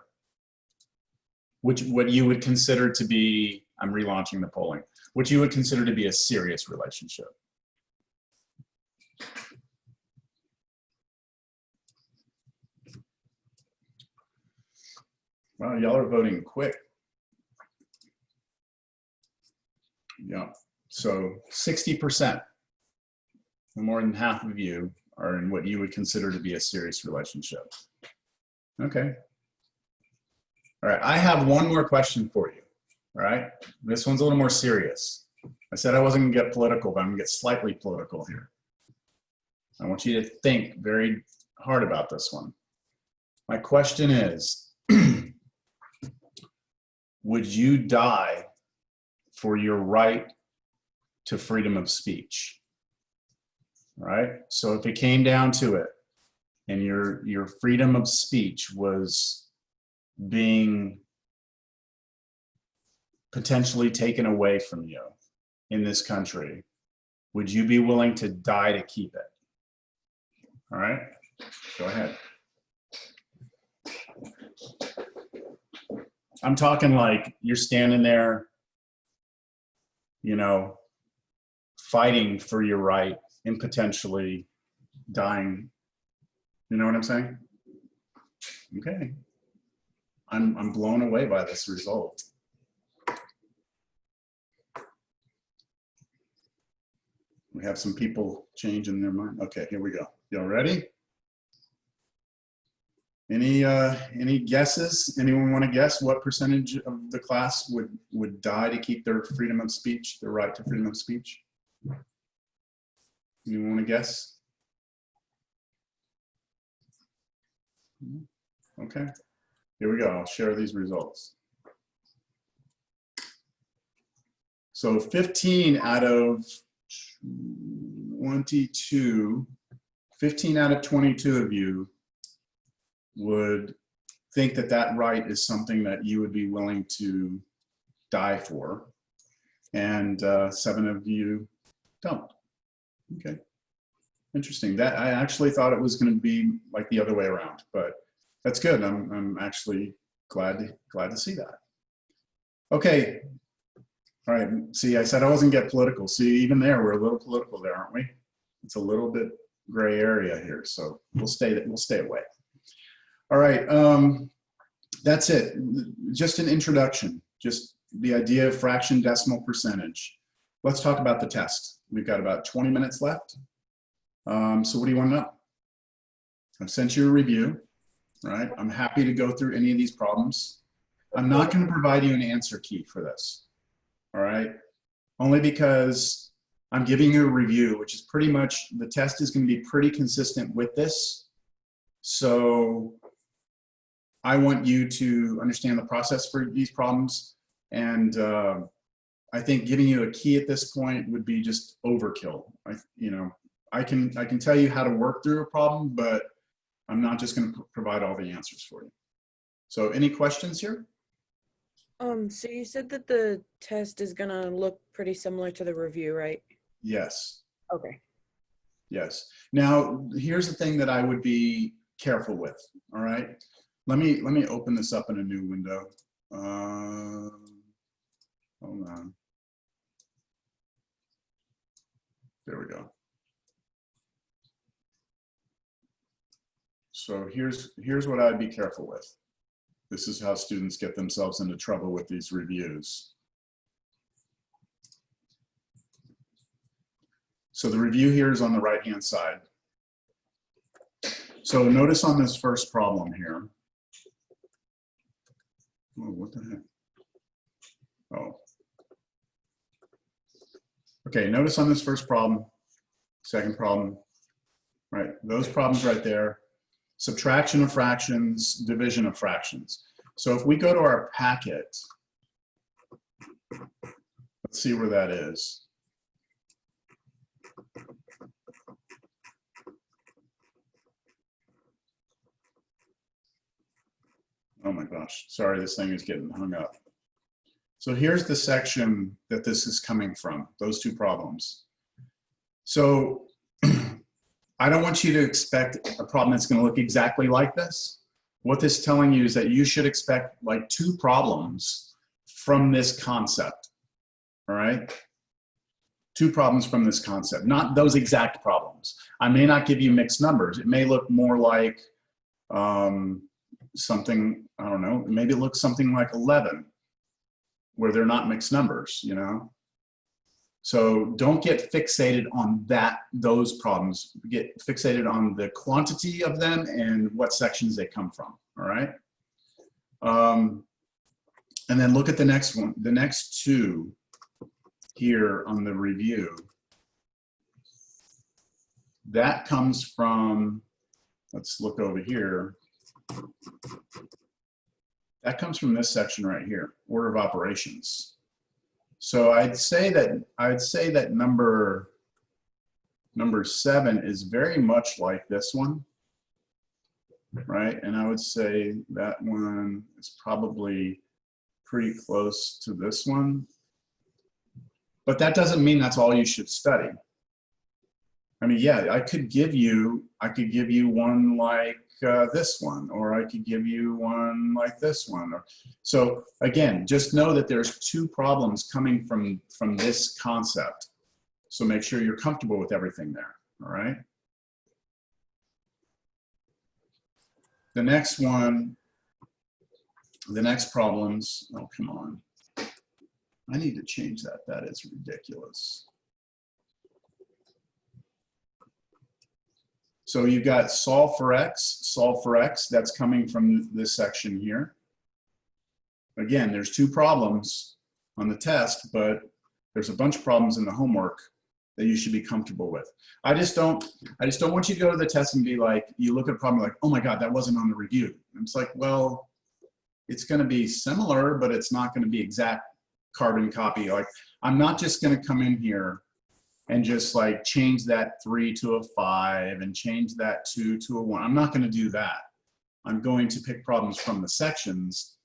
What you would consider to be, I'm relaunching the polling, what you would consider to be a serious relationship? Wow, y'all are voting quick. Yeah, so 60%, more than half of you are in what you would consider to be a serious relationship. Okay. All right, I have one more question for you. All right, this one's a little more serious. I said I wasn't gonna get political, but I'm gonna get slightly political here. I want you to think very hard about this one. My question is, would you die for your right to freedom of speech? All right, so if it came down to it and your freedom of speech was being potentially taken away from you in this country, would you be willing to die to keep it? All right, go ahead. I'm talking like you're standing there, you know, fighting for your right and potentially dying. You know what I'm saying? Okay. I'm blown away by this result. We have some people changing their mind. Okay, here we go. Y'all ready? Any guesses? Anyone want to guess what percentage of the class would die to keep their freedom of speech, their right to freedom of speech? Anyone want to guess? Okay, here we go. I'll share these results. So 15 out of 22, 15 out of 22 of you would think that that right is something that you would be willing to die for. And 7 of you don't. Okay. Interesting. That I actually thought it was going to be like the other way around, but that's good. I'm actually glad to see that. Okay. All right. See, I said I wasn't get political. See, even there, we're a little political there, aren't we? It's a little bit gray area here, so we'll stay away. All right. That's it. Just an introduction. Just the idea of fraction, decimal, percentage. Let's talk about the test. We've got about 20 minutes left. So what do you want to know? I've sent you a review, right? I'm happy to go through any of these problems. I'm not going to provide you an answer key for this, all right? Only because I'm giving you a review, which is pretty much, the test is going to be pretty consistent with this. So I want you to understand the process for these problems. And I think giving you a key at this point would be just overkill. I can tell you how to work through a problem, but I'm not just going to provide all the answers for you. So any questions here? So you said that the test is gonna look pretty similar to the review, right? Yes. Okay. Yes. Now, here's the thing that I would be careful with. All right. Let me open this up in a new window. Hold on. There we go. So here's what I'd be careful with. This is how students get themselves into trouble with these reviews. So the review here is on the right-hand side. So notice on this first problem here. Oh, what the heck? Oh. Okay, notice on this first problem, second problem, right? Those problems right there. Subtraction of fractions, division of fractions. So if we go to our packet, let's see where that is. Oh my gosh, sorry, this thing is getting hung up. So here's the section that this is coming from, those two problems. So I don't want you to expect a problem that's going to look exactly like this. What this is telling you is that you should expect like 2 problems from this concept, all right? 2 problems from this concept, not those exact problems. I may not give you mixed numbers. It may look more like something, I don't know, maybe it looks something like 11, where they're not mixed numbers, you know? So don't get fixated on those problems. Get fixated on the quantity of them and what sections they come from, all right? And then look at the next one. The next 2 here on the review. That comes from, let's look over here. That comes from this section right here, order of operations. So I'd say that number 7 is very much like this one, right? And I would say that one is probably pretty close to this one. But that doesn't mean that's all you should study. I mean, yeah, I could give you one like this one, or I could give you one like this one. So again, just know that there's 2 problems coming from this concept. So make sure you're comfortable with everything there, all right? The next one, the next problems, oh, come on. I need to change that. That is ridiculous. So you've got solve for x, that's coming from this section here. Again, there's 2 problems on the test, but there's a bunch of problems in the homework that you should be comfortable with. I just don't want you to go to the test and be like, you look at a problem like, oh my God, that wasn't on the review. And it's like, well, it's gonna be similar, but it's not gonna be exact carbon copy. Like, I'm not just gonna come in here and just like change that 3 to a 5 and change that 2 to a 1. I'm not going to do that. I'm going to pick problems from the sections,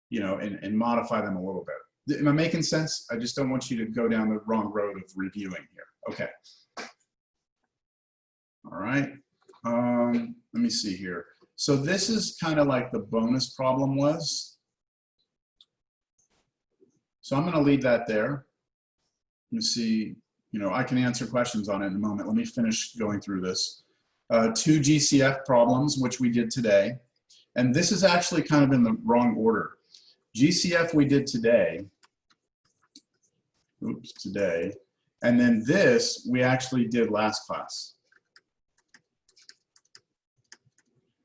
you know, and modify them a little bit. Am I making sense? I just don't want you to go down the wrong road of reviewing here. Okay. All right. Let me see here. So this is kind of like the bonus problem was. So I'm going to leave that there. You see, you know, I can answer questions on it in a moment. Let me finish going through this. 2 GCF problems, which we did today. And this is actually kind of in the wrong order. GCF we did today. Oops, today. And then this we actually did last class.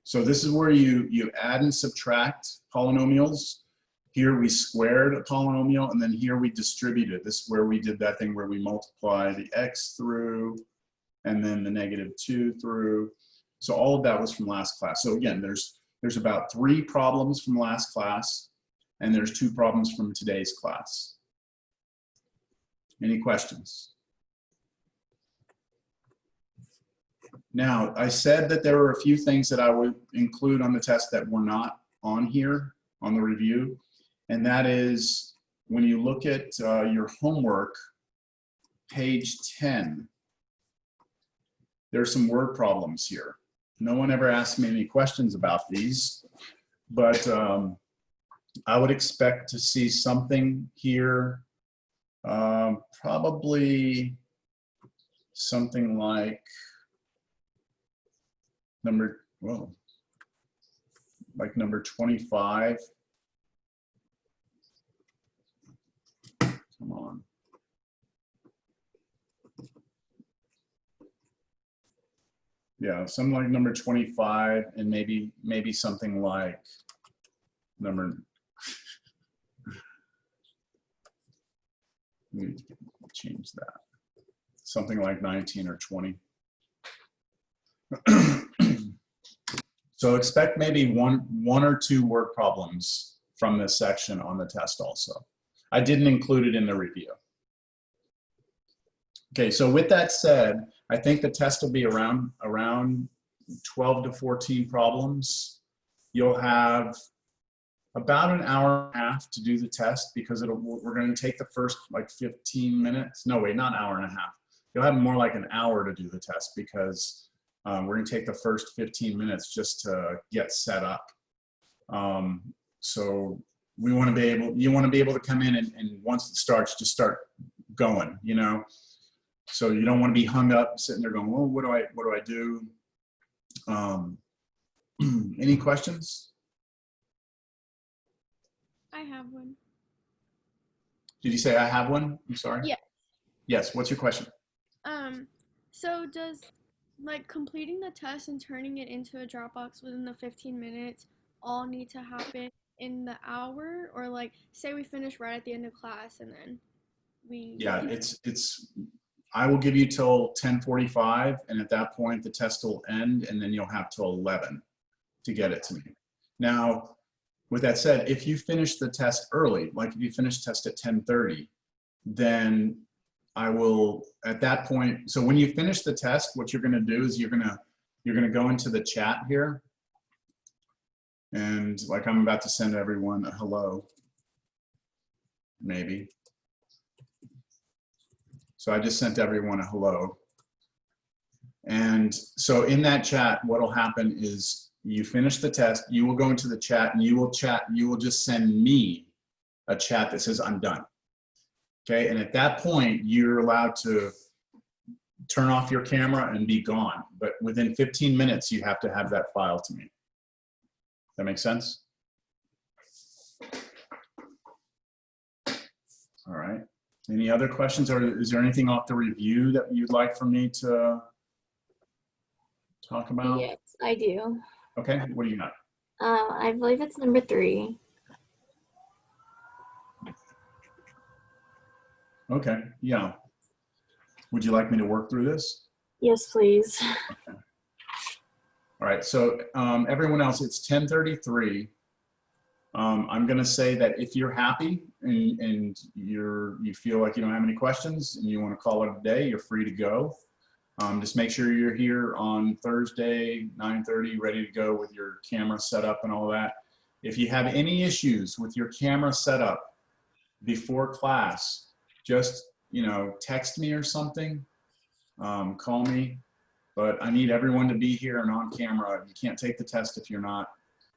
So this is where you add and subtract polynomials. Here we squared a polynomial, and then here we distributed. This is where we did that thing where we multiply the x through, and then the -2 through. So all of that was from last class. So again, there's about 3 problems from last class, and there's 2 problems from today's class. Any questions? Now, I said that there were a few things that I would include on the test that were not on here on the review. And that is when you look at your homework, page 10, there's some word problems here. No one ever asked me any questions about these, but I would expect to see something here, probably something like number 25. Come on. Yeah, something like number 25, and maybe something like number. Let me change that. Something like 19 or 20. So expect maybe one or 2 word problems from this section on the test also. I didn't include it in the review. Okay, so with that said, I think the test will be around 12 to 14 problems. You'll have about an hour and a half to do the test because we're going to take the first like 15 minutes. No, wait, not an hour and a half. You'll have more like an hour to do the test because we're going to take the first 15 minutes just to get set up. So we want to be able, you want to be able to come in and once it starts, just start going, you know? So you don't want to be hung up sitting there going, well, what do I do? Any questions? I have one. Did you say I have one? I'm sorry. Yeah. Yes. What's your question? So does like completing the test and turning it into a Dropbox within the 15 minutes all need to happen in the hour, or like say we finish right at the end of class and then we? Yeah, I will give you till 10:45, and at that point the test will end, and then you'll have till 11 to get it to me. Now, with that said, if you finish the test early, like if you finish test at 10:30, then I will at that point. So when you finish the test, what you're going to do is you're going to go into the chat here, and like I'm about to send everyone a hello, maybe. So I just sent everyone a hello. And so in that chat, what will happen is you finish the test, you will go into the chat and you will just send me a chat that says I'm done. Okay, and at that point, you're allowed to turn off your camera and be gone. But within 15 minutes, you have to have that file to me. That makes sense? All right. Any other questions, or is there anything off the review that you'd like for me to talk about? Yes, I do. Okay, what do you got? I believe it's number 3. Okay, yeah. Would you like me to work through this? Yes, please. Okay. All right, so everyone else, it's 10:33. I'm gonna say that if you're happy and you feel like you don't have any questions and you wanna call it a day, you're free to go. Just make sure you're here on Thursday, 9:30, ready to go with your camera set up and all that. If you have any issues with your camera setup before class, just, you know, text me or something, call me, but I need everyone to be here and on camera. You can't take the test if you're not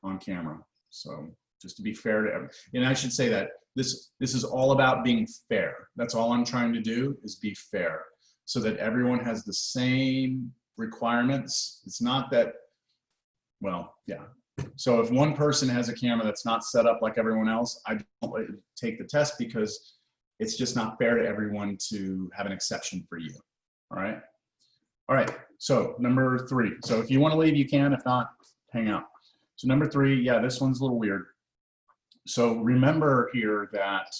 on camera. So just to be fair to everyone. And I should say that this is all about being fair. That's all I'm trying to do, is be fair, so that everyone has the same requirements. It's not that, well, yeah. So if one person has a camera that's not set up like everyone else, I don't let you take the test, because it's just not fair to everyone to have an exception for you. All right. All right. So number 3. So if you want to leave, you can. If not, hang out. So number 3, yeah, this one's a little weird. So remember here that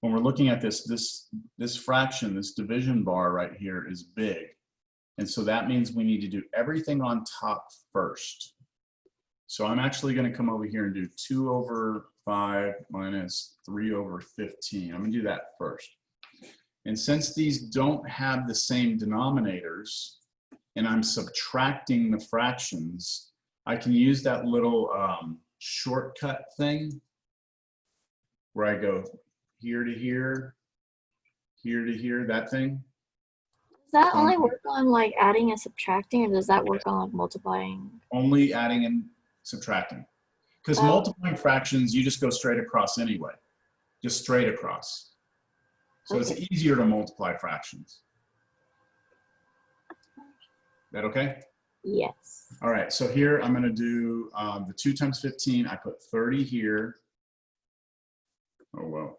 when we're looking at this fraction, this division bar right here is big. And so that means we need to do everything on top first. So I'm actually going to come over here and do 2 over 5 minus 3 over 15. I'm going to do that first. And since these don't have the same denominators, and I'm subtracting the fractions, I can use that little shortcut thing where I go here to here, here to here, that thing. Does that only work on like adding and subtracting, or does that work on like multiplying? Only adding and subtracting. Because multiplying fractions, you just go straight across anyway, just straight across. So it's easier to multiply fractions. That okay? Yes. All right, so here I'm going to do the 2 times 15. I put 30 here. Oh, well.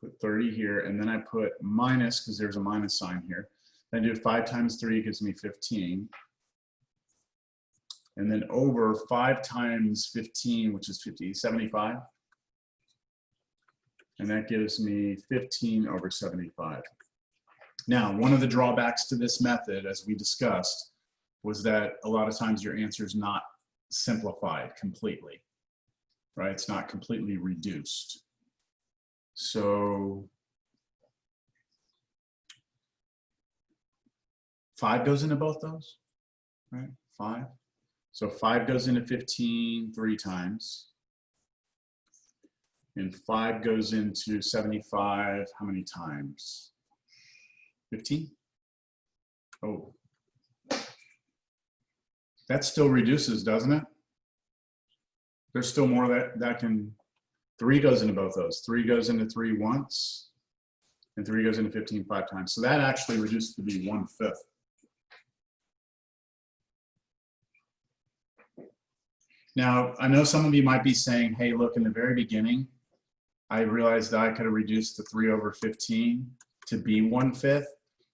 Put 30 here, and then I put minus, because there's a minus sign here. Then I do 5 times 3 gives me 15. And then over 5 times 15, which is 75. And that gives me 15 over 75. Now, one of the drawbacks to this method, as we discussed, was that a lot of times your answer is not simplified completely, right? It's not completely reduced. So 5 goes into both those, right? 5. So 5 goes into 15 3 times. And 5 goes into 75 how many times? 15? Oh. That still reduces, doesn't it? There's still more that can, 3 goes into both those. 3 goes into 3 once, and 3 goes into 15 5 times. So that actually reduces to be 1/5. Now, I know some of you might be saying, hey, look, in the very beginning, I realized that I could have reduced the 3 over 15 to be 1/5,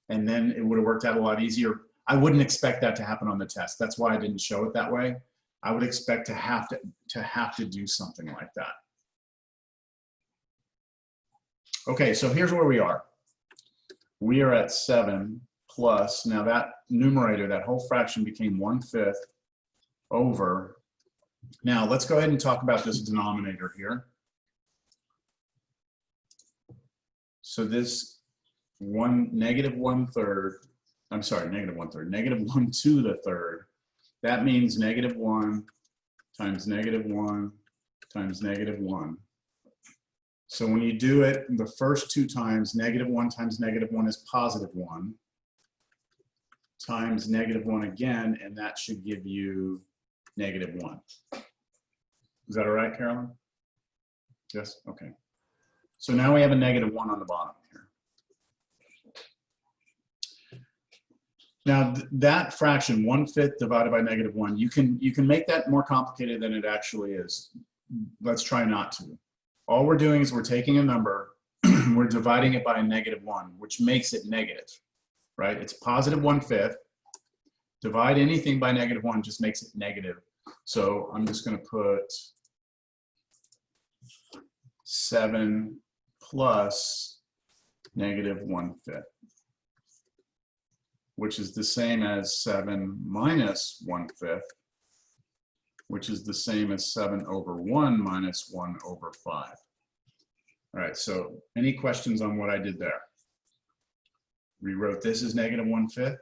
and then it would have worked out a lot easier. I wouldn't expect that to happen on the test. That's why I didn't show it that way. I would expect to have to do something like that. Okay, so here's where we are. We are at 7 plus, now that numerator, that whole fraction became 1/5 over. Now let's go ahead and talk about this denominator here. So this negative 1/3, I'm sorry, negative 1/3, negative 1 to the third, that means negative 1 times negative 1 times negative 1. So when you do it the first 2 times, negative 1 times negative 1 is positive 1 times negative 1 again, and that should give you negative 1. Is that all right, Carolyn? Yes? Okay. So now we have a negative 1 on the bottom here. Now that fraction, 1/5 divided by negative 1, you can make that more complicated than it actually is. Let's try not to. All we're doing is we're taking a number, we're dividing it by a negative 1, which makes it negative, right? It's positive 1/5. Divide anything by negative 1 just makes it negative. So I'm just going to put 7 plus negative 1/5, which is the same as 7 minus 1/5, which is the same as 7 over 1 minus 1 over 5. All right, so any questions on what I did there? Rewrote this as negative 1/5.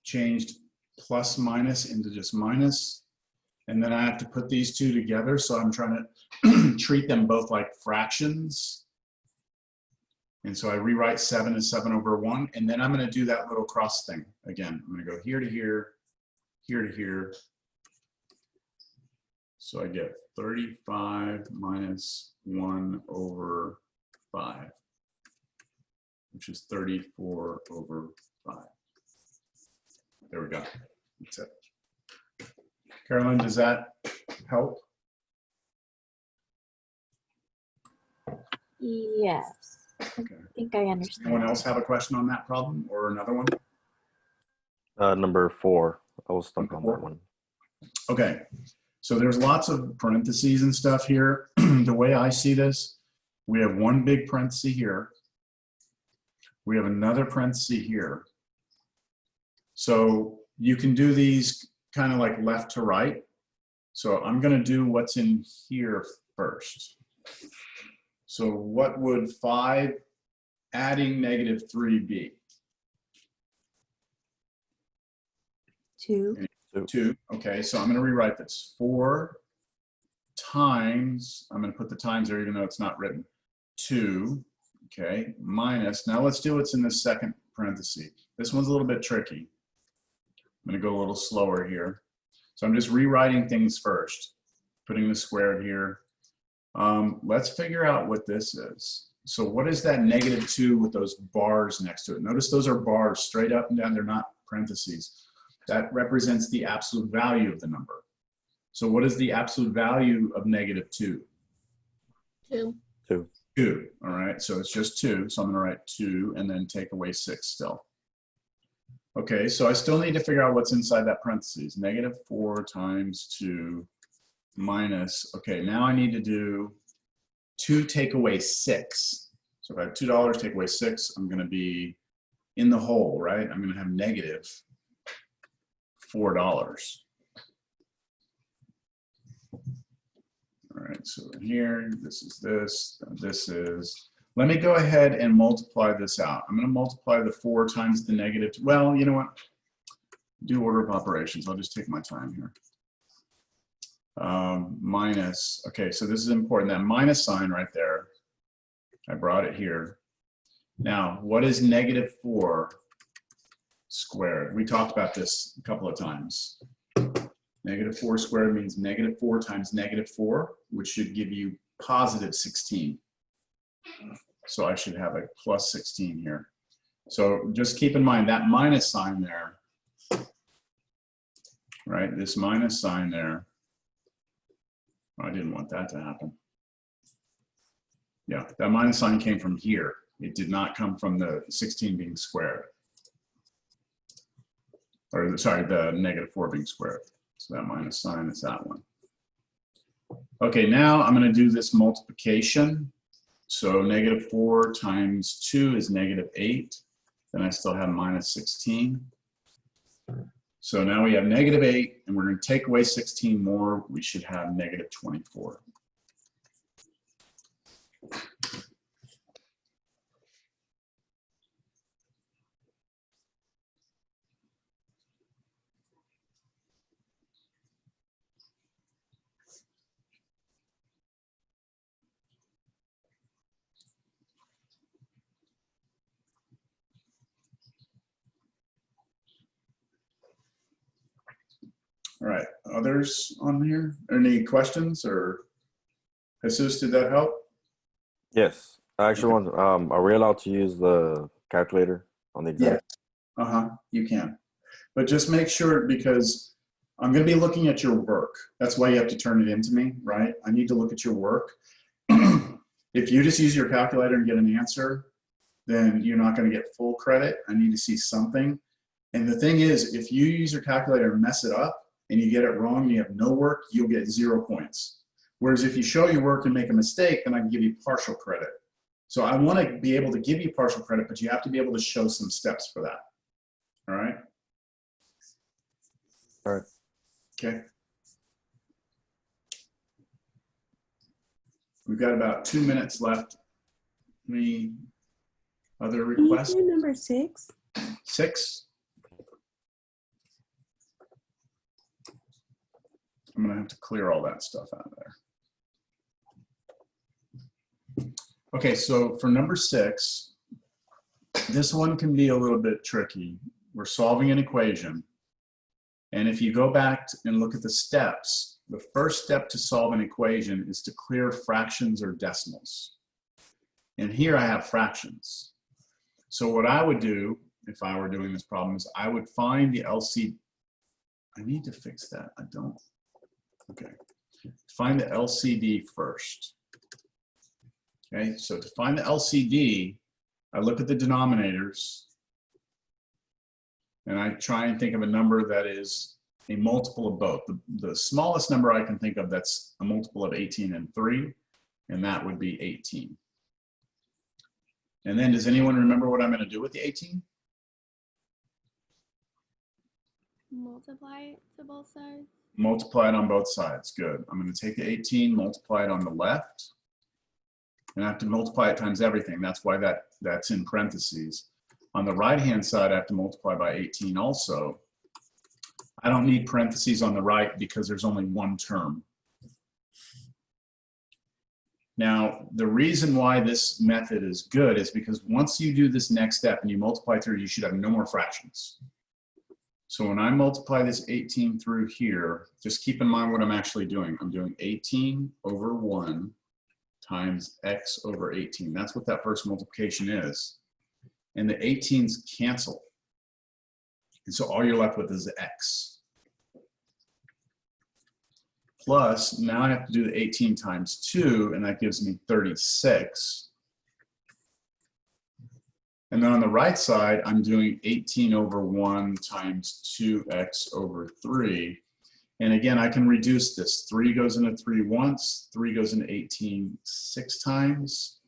changed plus minus into just minus. And then I have to put these two together. So I'm trying to treat them both like fractions. And so I rewrite 7 as 7 over 1. And then I'm going to do that little cross thing again. I'm going to go here to here, here to here. So I get 35 minus 1 over 5, which is 34 over 5. There we go. That's it. Carolyn, does that help? Yes. Okay. I think I understand. Anyone else have a question on that problem or another one? Number 4. I was stuck Number on 4? that one. Okay. So there's lots of parentheses and stuff here. The way I see this, we have one big parenthesis here. We have another parenthesis here. So you can do these kind of like left to right. So I'm going to do what's in here first. So what would 5 adding -3 be? 2. 2. Okay, so I'm going to rewrite this. 4 times, I'm going to put the times there even though it's not written. 2, okay, minus. Now let's do what's in this second parenthesis. This one's a little bit tricky. I'm going to go a little slower here. So I'm just rewriting things first, putting the squared here. Let's figure out what this is. So what is that -2 with those bars next to it? Notice those are bars straight up and down. They're not parentheses. That represents the absolute value of the number. So what is the absolute value of -2? 2. 2. 2, all right, so it's just 2. So I'm gonna write 2 and then take away 6 still. Okay, so I still need to figure out what's inside that parentheses. -4 times 2 minus, okay, now I need to do 2 take away 6. So if I have $2, take away 6, I'm gonna be in the hole, right? I'm gonna have -$4. All right, so here, this is this, this is, let me go ahead and multiply this out. I'm gonna multiply the 4 times the -2. Well, you know what? Do order of operations, I'll just take my time here. Minus, okay, so this is important, that minus sign right there. I brought it here. Now, what is -4 squared? We talked about this a couple of times. -4 squared means -4 times -4, which should give you +16. So I should have a +16 here. So just keep in mind that minus sign there, right? This minus sign there. I didn't want that to happen. Yeah, that minus sign came from here. It did not come from the 16 being squared. Or sorry, the -4 being squared. So that minus sign is that one. Okay, now I'm going to do this multiplication. So -4 times 2 is -8. Then I still have -16. So now we have -8, and we're going to take away 16 more. We should have -24. All right, others on here? Any questions or Jesus, did that help? Yes. I actually want, are we allowed to use the calculator on the exam? Yes. You can. But just make sure, because I'm going to be looking at your work. That's why you have to turn it into me, right? I need to look at your work. If you just use your calculator and get an answer, then you're not going to get full credit. I need to see something. And the thing is, if you use your calculator and mess it up and you get it wrong, you have no work, you'll get 0 points. Whereas if you show your work and make a mistake, then I can give you partial credit. So I want to be able to give you partial credit, but you have to be able to show some steps for that. All right? All right. Okay. We've got about 2 minutes left. Any other Can you requests? do number 6? 6? I'm gonna have to clear all that stuff out of there. Okay, so for number 6, this one can be a little bit tricky. We're solving an equation. And if you go back and look at the steps, the first step to solve an equation is to clear fractions or decimals. And here I have fractions. So what I would do if I were doing this problem is I would find the LCD. I need to fix that. I don't. Okay. Find the LCD first. Okay, so to find the LCD, I look at the denominators and I try and think of a number that is a multiple of both. The smallest number I can think of that's a multiple of 18 and 3, and that would be 18. And then does anyone remember what I'm going to do with the 18? Multiply it to both sides. Multiply it on both sides. Good. I'm going to take the 18, multiply it on the left, and I have to multiply it times everything. That's why that's in parentheses. On the right-hand side, I have to multiply by 18 also. I don't need parentheses on the right because there's only one term. Now, the reason why this method is good is because once you do this next step and you multiply through, you should have no more fractions. So when I multiply this 18 through here, just keep in mind what I'm actually doing. I'm doing 18 over 1 times x over 18. That's what that first multiplication is. And the 18s cancel. And so all you're left with is x. Plus, now I have to do the 18 times 2, and that gives me 36. And then on the right side, I'm doing 18 over 1 times 2x over 3. And again, I can reduce this. 3 goes into 3 once, 3 goes into 18 6 times.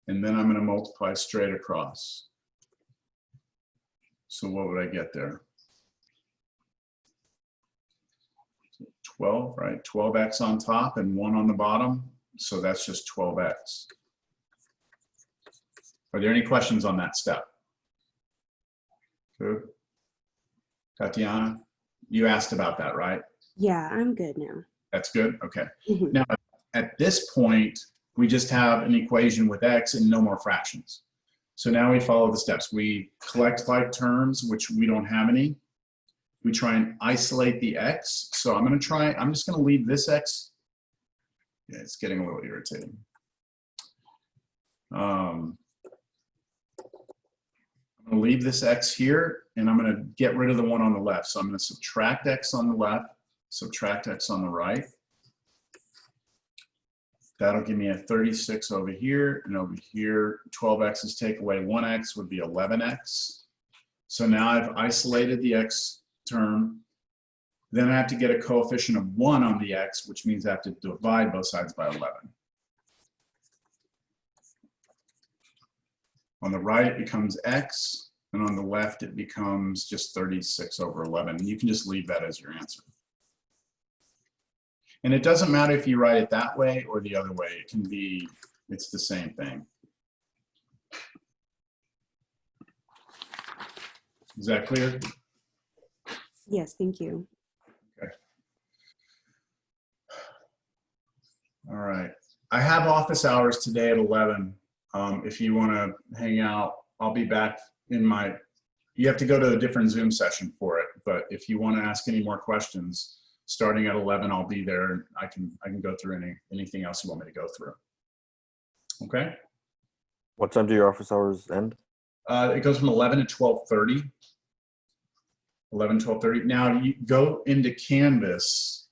And then I'm going to multiply straight across. So what would I get there? 12, right? 12x on top and 1 on the bottom. So that's just 12x. Are there any questions on that step? Good. Tatiana, you asked about that, right? Yeah, I'm good now. That's good? Okay. Mhm. Now, at this point, we just have an equation with x and no more fractions. So now we follow the steps. We collect like terms, which we don't have any. We try and isolate the x. So I'm just going to leave this x. Yeah, it's getting a little irritating. I'm going to leave this x here, and I'm going to get rid of the one on the left. So I'm going to subtract x on the left, subtract x on the right. That'll give me a 36 over here, and over here, 12x's take away 1x would be 11x. So now I've isolated the x term. Then I have to get a coefficient of 1 on the x, which means I have to divide both sides by 11. On the right, it becomes x, and on the left, it becomes just 36 over 11. And you can just leave that as your answer. And it doesn't matter if you write it that way or the other way. It can be, it's the same thing. Is that clear? Yes, thank you. Okay. All right. I have office hours today at 11. If you want to hang out, I'll be back in my, you have to go to a different Zoom session for it. But if you want to ask any more questions, starting at 11, I'll be there. I can go through anything else you want me to go through. Okay. What time do your office hours end? It goes from 11 to 12:30. 12:30. Now you go into Canvas.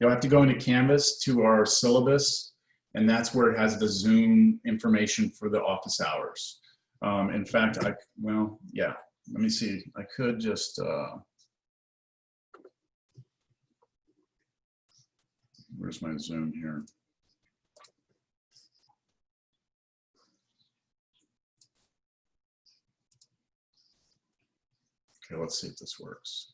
You'll have to go into Canvas to our syllabus, and that's where it has the Zoom information for the office hours. In fact, well, yeah, let me see. I could just, where's my Zoom here? Okay, let's see if this works.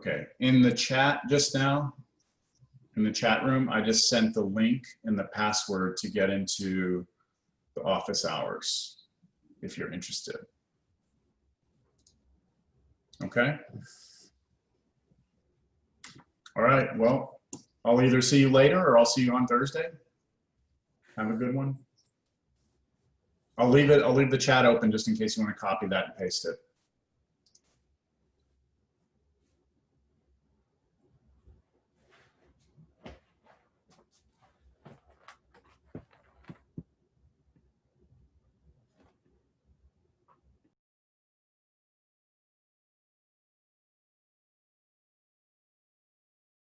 Okay, in the chat just now, in the chat room, I just sent the link and the password to get into the office hours, if you're interested. Okay. All right, well, I'll either see you later or I'll see you on Thursday. Have a good one. I'll leave the chat open just in case you want to copy that and paste it.